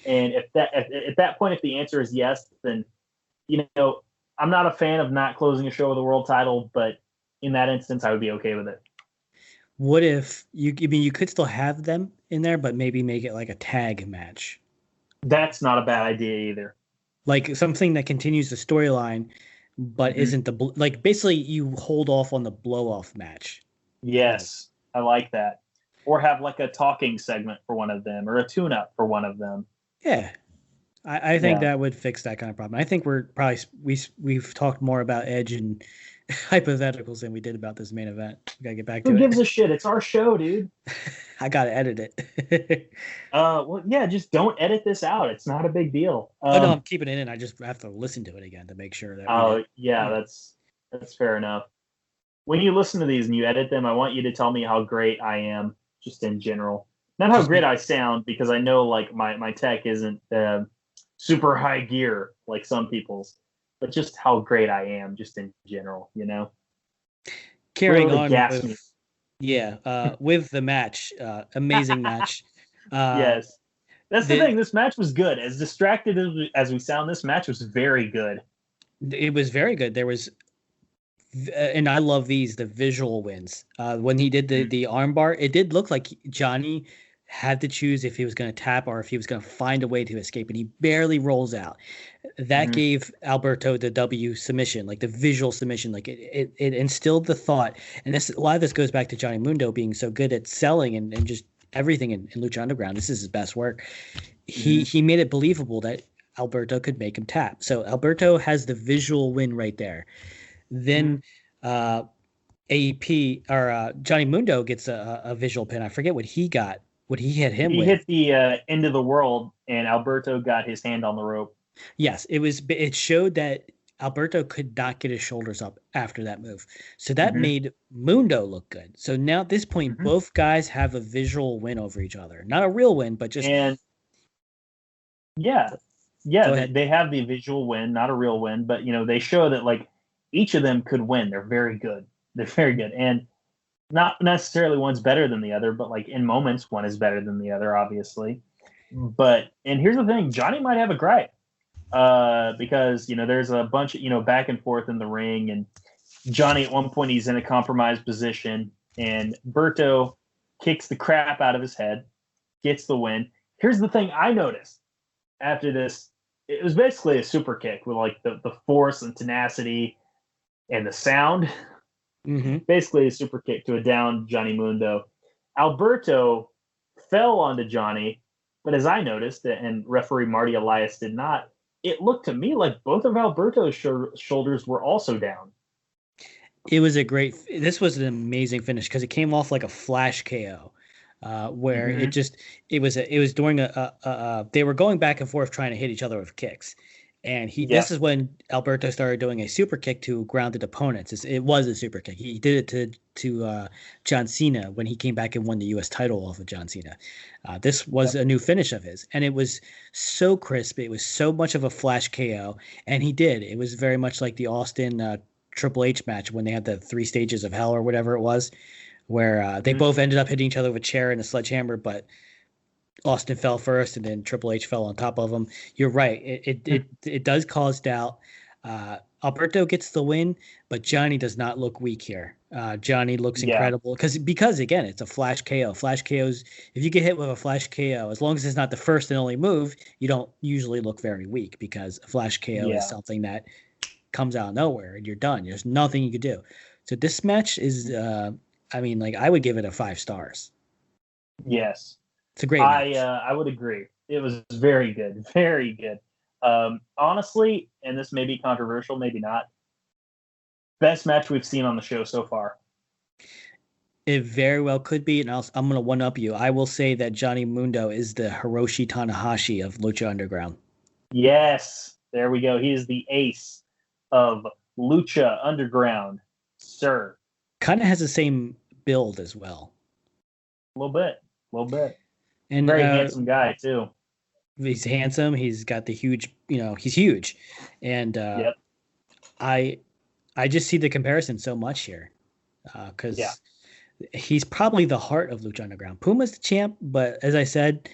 And if that at that point, if the answer is yes, then I'm not a fan of not closing a show with a world title, but in that instance, I would be okay with it. What if I mean, you could still have them in there, but maybe make it like a tag match, That's not a bad idea either. like something that continues the storyline, but Mm-hmm. isn't like basically you hold off on the blow off match. Like, Yes, I like that. Or have like a talking segment for one of them, or a tune-up for one of them. yeah, I think Yeah. that would fix that kind of problem. I think we're probably we've talked more about Edge and hypotheticals than we did about this main event. We gotta get back Who to gives it. a shit? It's our show, dude. I gotta edit it. Well, yeah, just don't edit this out. It's not a big deal. Oh no, I'm keeping it in. I just have to listen to it again to make sure that we did. Yeah, Yeah. that's fair enough. When you listen to these and you edit them, I want you to tell me how great I am, just in general. Not how Just great make, I sound, because I know like my tech isn't super high gear like some people's, but just how great I am, just in general. carrying Literally on gas me. with the match, amazing match. Uh, Yes, that's the the thing. This match was good. As distracted as we sound, this match was very good. it was very good. There was, and I love the visual wins. When he did Mm-hmm. the armbar, it did look like Johnny had to choose if he was going to tap or if he was going to find a way to escape, and he barely rolls out. That Mm-hmm. gave Alberto the W submission, like the visual submission. Like it instilled the thought, and a lot of this goes back to Johnny Mundo being so good at selling and just everything in Lucha Underground. This is his best work. Mm-hmm. He made it believable that Alberto could make him tap. So Alberto has the visual win right there. Mm-hmm. Then AEP or Johnny Mundo gets a visual pin. I forget what he got, what he hit him He with. hit the end of the world, and Alberto got his hand on the rope. Yes, it showed that Alberto could not get his shoulders up after that move. So that Mm-hmm. made Mundo look good. So now at this point, Mm-hmm. both guys have a visual win over each other. Not a real win, but just And yeah, go they, ahead. they have the visual win, not a real win, but they show that like each of them could win. They're very good. They're very good, and not necessarily one's better than the other, but like in moments, one is better than the other, obviously. And here's the thing: Johnny might have a gripe because there's a bunch of back and forth in the ring, and Johnny at one point he's in a compromised position, and Berto kicks the crap out of his head, gets the win. Here's the thing I noticed after this: it was basically a super kick with like the force and tenacity and the sound. Mm-hmm. Basically a super kick to a down Johnny Mundo. Alberto fell onto Johnny, but as I noticed, and referee Marty Elias did not, it looked to me like both of Alberto's shoulders were also down. It was this was an amazing finish because it came off like a flash KO. Where it was during they were going back and forth trying to hit each other with kicks, and this is when Alberto started doing a super kick to grounded opponents. It was a super kick. He did it to John Cena when he came back and won the U.S. title off of John Cena. This was a new finish of his, and it was so crisp. It was so much of a flash KO, and he did. It was very much like the Austin Triple H match when they had the 3 stages of hell or whatever it was, where they both ended up hitting each other with a chair and a sledgehammer, but Austin fell first and then Triple H fell on top of him. You're right. It does cause doubt. Alberto gets the win, but Johnny does not look weak here. Johnny looks incredible because again, it's a flash KO. Flash KOs, if you get hit with a flash KO, as long as it's not the first and only move, you don't usually look very weak because a flash KO is something that comes out of nowhere and you're done. There's nothing you could do. So this match is I would give it a 5 stars. Yes. It's a great match. I would agree. It was very good. Very good. Honestly, and this may be controversial, maybe not, best match we've seen on the show so far. It very well could be, and I'm going to one-up you. I will say that Johnny Mundo is the Hiroshi Tanahashi of Lucha Underground. Yes. There we go. He is the ace of Lucha Underground, sir. Kind of has the same build as well. A little bit. And very handsome guy too. He's handsome. He's got the huge, he's huge, and I just see the comparison so much here because he's probably the heart of Lucha Underground. Puma's the champ, but as I said,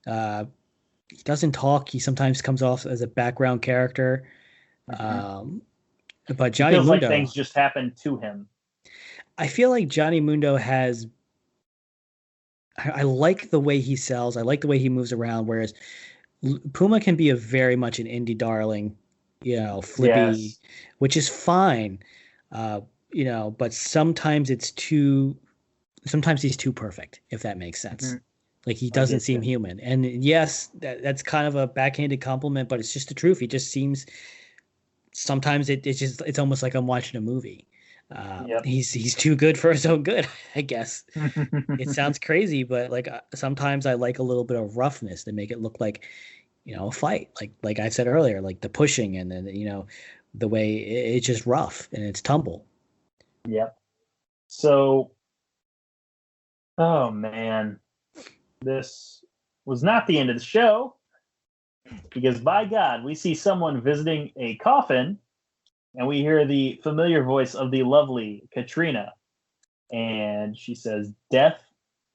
he doesn't talk. He sometimes comes off as a background character. But Johnny feels Mundo, like things just happen to him. I feel like Johnny Mundo has. I like the way he sells. I like the way he moves around. Whereas Puma can be very much an indie darling, flippy, which is fine, but sometimes he's too perfect, if that makes sense. Mm-hmm. Like he doesn't seem human. And yes, that's kind of a backhanded compliment, but it's just the truth. He just seems, sometimes it's almost like I'm watching a movie. He's too good for his own good, I guess. It sounds crazy, but like sometimes I like a little bit of roughness to make it look like, a fight. Like I said earlier, like the pushing and then the way it's just rough and it's tumble. Yep. So, oh man, this was not the end of the show because by God, we see someone visiting a coffin. And we hear the familiar voice of the lovely Katrina. And she says, death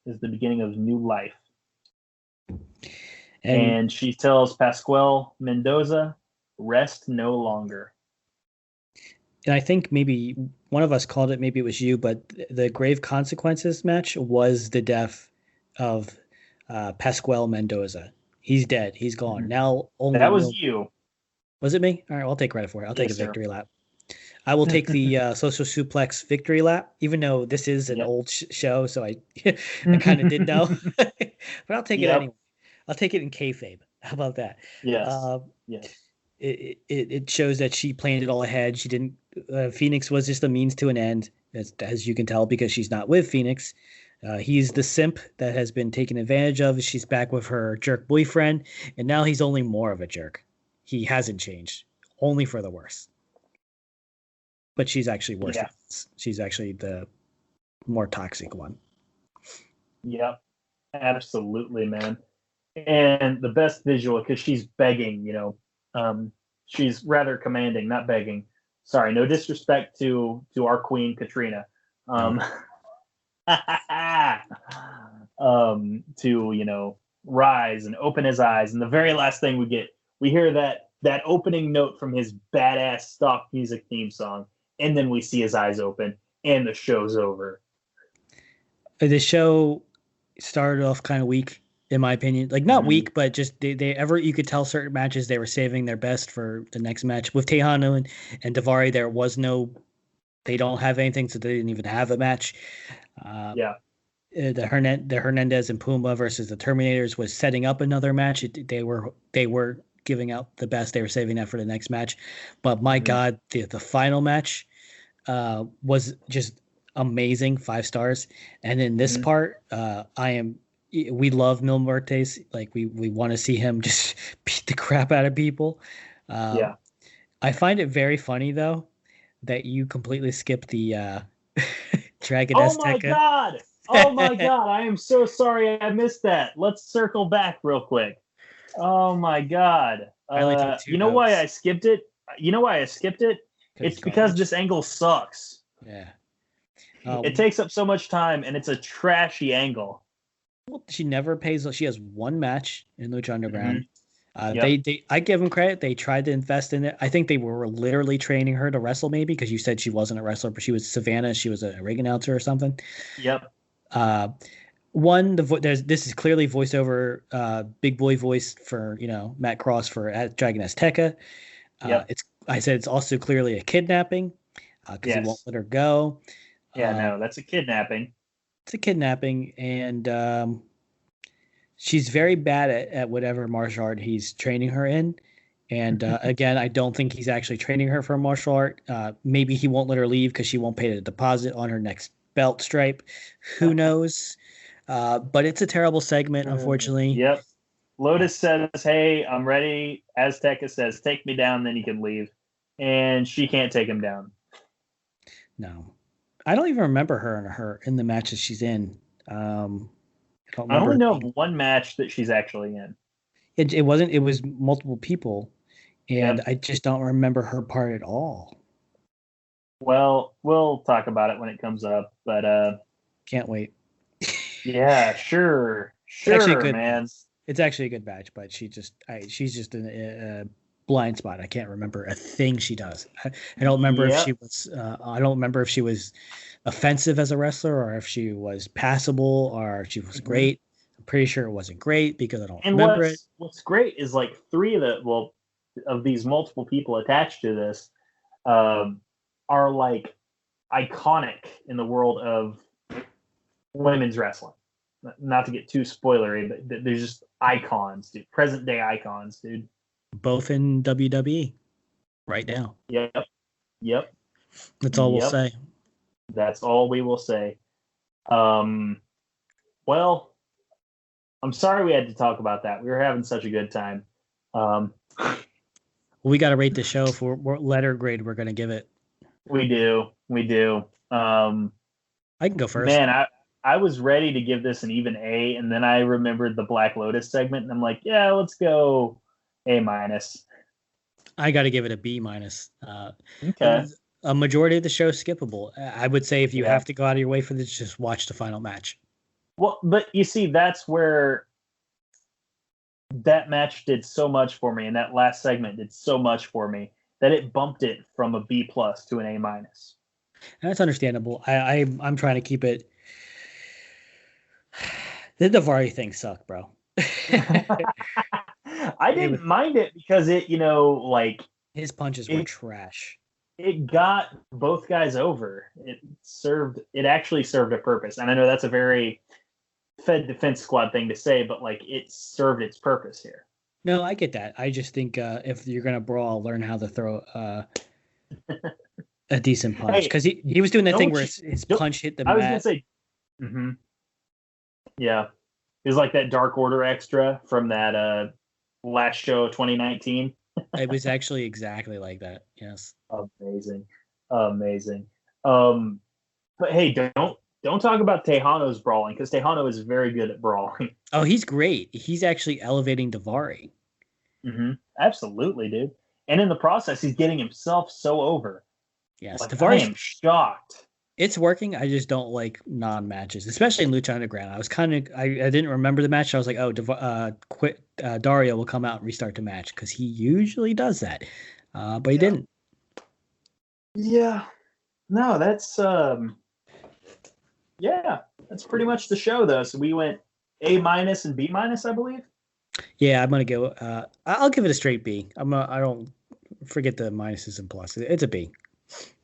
is the beginning of new life. And she tells Pascual Mendoza, rest no longer. And I think maybe one of us called it, maybe it was you, but the Grave Consequences match was the death of Pascual Mendoza. He's dead. He's gone. Mm-hmm. Now only that was you. Was it me? All right, I'll take credit for it. I'll take a victory lap. I will take the social suplex victory lap, even though this is an old show, so I kind of did know. But I'll take it anyway. I'll take it in kayfabe. How about that? Yes. It shows that she planned it all ahead. She didn't. Phoenix was just a means to an end, as you can tell, because she's not with Phoenix. He's the simp that has been taken advantage of. She's back with her jerk boyfriend, and now he's only more of a jerk. He hasn't changed, only for the worse. but she's actually worse. Yeah. She's actually the more toxic one. Yep. Absolutely, man. And the best visual, because she's begging, she's rather commanding, not begging. Sorry, no disrespect to our queen Katrina. To rise and open his eyes, and the very last thing we hear that opening note from his badass stock music theme song, and then we see his eyes open, and the show's over. The show started off kind of weak, in my opinion. Like, not weak, but just you could tell certain matches they were saving their best for the next match. With Tejano and Daivari, they don't have anything, so they didn't even have a match. The Hernandez and Puma versus the Terminators was setting up another match. They were giving out the best. They were saving that for the next match. But my God, the final match was just amazing, 5 stars. And in this part, we love Mil Muertes. Like, we want to see him just beat the crap out of people. I find it very funny though that you completely skipped the Dragon Azteca. Oh my God! I am so sorry I missed that. Let's circle back real quick. Oh my God! You know why I skipped it? It's because this angle sucks. Yeah. It takes up so much time, and it's a trashy angle. Well, she never pays. She has one match in Lucha Underground. I give them credit. They tried to invest in it. I think they were literally training her to wrestle, maybe, because you said she wasn't a wrestler, but she was Savannah. She was a ring announcer or something. Yep. This is clearly voiceover, big boy voice for Matt Cross for Dragon Azteca. I said it's also clearly a kidnapping because he won't let her go. No, that's a kidnapping. It's a kidnapping, and she's very bad at whatever martial art he's training her in. And again, I don't think he's actually training her for martial art. Maybe he won't let her leave because she won't pay the deposit on her next belt stripe. Who knows? But it's a terrible segment, unfortunately. Yep. Lotus says, "Hey, I'm ready." Azteca says, "Take me down, then you can leave." And she can't take him down. No. I don't even remember her in the matches she's in. I only know of one match that she's actually in. It was multiple people, and I just don't remember her part at all. Well, we'll talk about it when it comes up, but can't wait. Yeah, sure, man. It's actually a good match, but she's just in a blind spot. I can't remember a thing she does. I don't remember if she was. I don't remember if she was offensive as a wrestler, or if she was passable, or if she was great. I'm pretty sure it wasn't great because I don't remember it. What's great is like 3 of these multiple people attached to this are like iconic in the world of women's wrestling. Not to get too spoilery, but they're just icons, dude. Present day icons, dude. Both in WWE right now. Yep. That's all we'll say. That's all we will say. Well, I'm sorry we had to talk about that. We were having such a good time. We got to rate the show for what letter grade we're going to give it. We do. I can go first. Man, I was ready to give this an even A, and then I remembered the Black Lotus segment, and I'm like, yeah, let's go A-. I got to give it a B-. Okay. A majority of the show is skippable. I would say if you have to go out of your way for this, just watch the final match. Well, but you see, that's where that match did so much for me, and that last segment did so much for me that it bumped it from a B+ to an A-. And that's understandable. I'm trying to keep it. The Daivari thing sucked, bro. I didn't mind it because it, his punches were trash. It got both guys over. It actually served a purpose. And I know that's a very Fed Defense Squad thing to say, but it served its purpose here. No, I get that. I just think if you're going to brawl, learn how to throw a decent punch. Because he was doing that thing where his punch hit the mat. I was going to say, yeah. It was like that Dark Order extra from that last show of 2019. It was actually exactly like that. Yes. Amazing. Amazing. But hey, don't talk about Tejano's brawling, because Tejano is very good at brawling. Oh, he's great. He's actually elevating Davari. Absolutely, dude. And in the process, he's getting himself so over. Yes, Like, I Davari's am shocked. it's working. I just don't like non-matches, especially in Lucha Underground. I was I didn't remember the match. I was like, oh, Dario will come out and restart the match because he usually does that, but he didn't. Yeah. No, that's yeah, that's pretty much the show though. So we went A- and B-, I believe. Yeah, I'm gonna go. I'll give it a straight B. I don't forget the minuses and pluses. It's a B.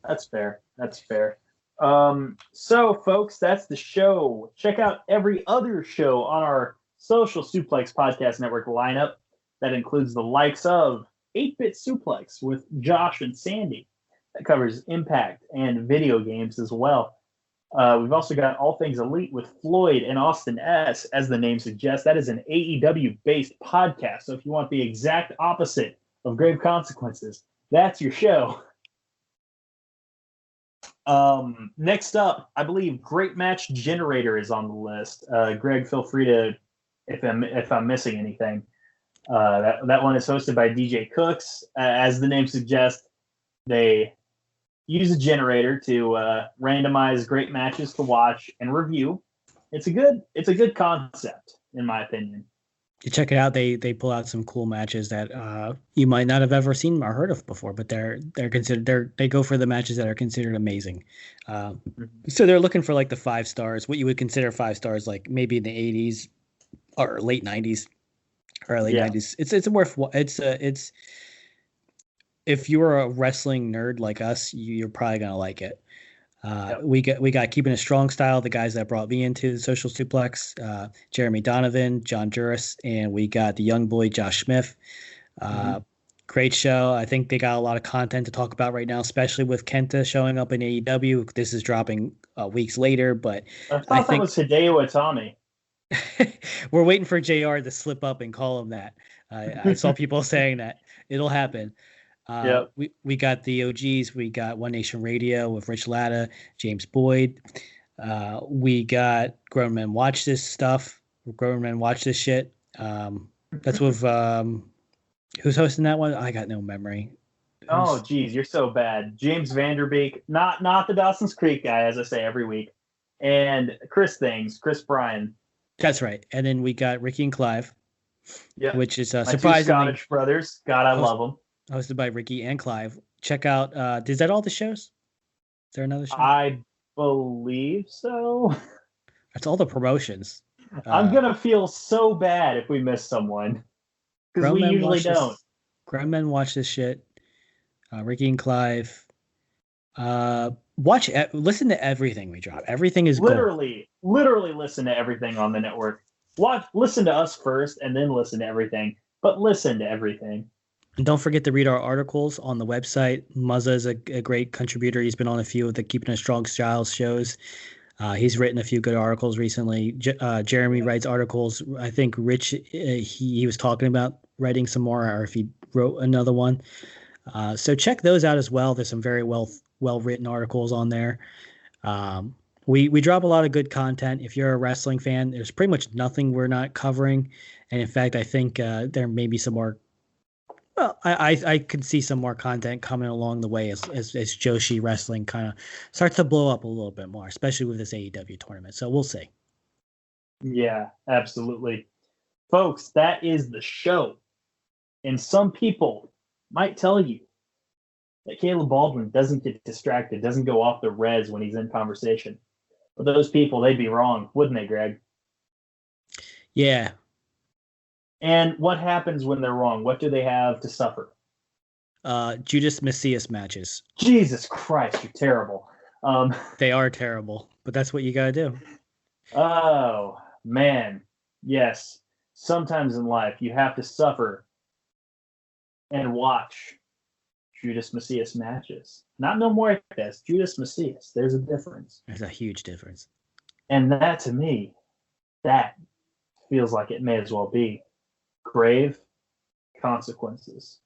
That's fair. That's fair. So folks, that's the show. Check out every other show on our Social Suplex Podcast Network lineup. That includes the likes of 8-Bit Suplex with Josh and Sandy. That covers Impact and video games as well. We've also got All Things Elite with Floyd and Austin S. As the name suggests, that is an AEW-based podcast. So if you want the exact opposite of Grave Consequences, that's your show. Next up, I believe Great Match Generator is on the list. Greg, feel free to if I'm missing anything. That one is hosted by DJ Cooks. As the name suggests, they use a generator to randomize great matches to watch and review. It's a good concept, in my opinion. You check it out. They pull out some cool matches that you might not have ever seen or heard of before, but they're considered they go for the matches that are considered amazing. So they're looking for like the 5 stars, what you would consider 5 stars, like maybe in the 80s or late 90s, early 90s. It's if you're a wrestling nerd like us, you're probably gonna like it. We got Keeping a Strong Style, the guys that brought me into the Social Suplex, Jeremy Donovan, John Juris, and we got the young boy Josh Smith. Great show. I think they got a lot of content to talk about right now, especially with Kenta showing up in AEW. This is dropping weeks later, but I think that was Hideo Itami. We're waiting for JR to slip up and call him that. I saw people saying that. It'll happen. We got the OGs. We got One Nation Radio with Rich Latta, James Boyd. We got Grown Men Watch This stuff. Grown Men Watch This shit. That's with who's hosting that one? I got no memory. Oh, geez, you're so bad. James Vanderbeek, not the Dawson's Creek guy, as I say every week, and Chris Bryan. That's right. And then we got Ricky and Clive, which is surprisingly Scottish brothers. God, I love them. Hosted by Ricky and Clive. Check out. Is that all the shows? Is there another show? I believe so. That's all the promotions. I'm gonna feel so bad if we miss someone because we usually don't. Grown Men Watch This shit. Ricky and Clive. Listen to everything we drop. Everything is literally listen to everything on the network. Listen to us first, and then listen to everything. But listen to everything. And don't forget to read our articles on the website. Muzza is a great contributor. He's been on a few of the Keeping a Strong Styles shows. He's written a few good articles recently. Jeremy writes articles. I think Rich, he was talking about writing some more, or if he wrote another one. So check those out as well. There's some very well written articles on there. We drop a lot of good content. If you're a wrestling fan, there's pretty much nothing we're not covering. And in fact, I think there may be some more. Well, I could see some more content coming along the way as Joshi wrestling kind of starts to blow up a little bit more, especially with this AEW tournament. So we'll see. Yeah, absolutely. Folks, that is the show. And some people might tell you that Caleb Baldwin doesn't get distracted, doesn't go off the res when he's in conversation. But those people, they'd be wrong, wouldn't they, Greg? Yeah. And what happens when they're wrong? What do they have to suffer? Judas Messias matches. Jesus Christ, you're terrible. They are terrible, but that's what you got to do. Oh, man. Yes. Sometimes in life, you have to suffer and watch Judas Messias matches. Not no more like this. Judas Messias. There's a difference. There's a huge difference. And that, to me, that feels like it may as well be Grave Consequences.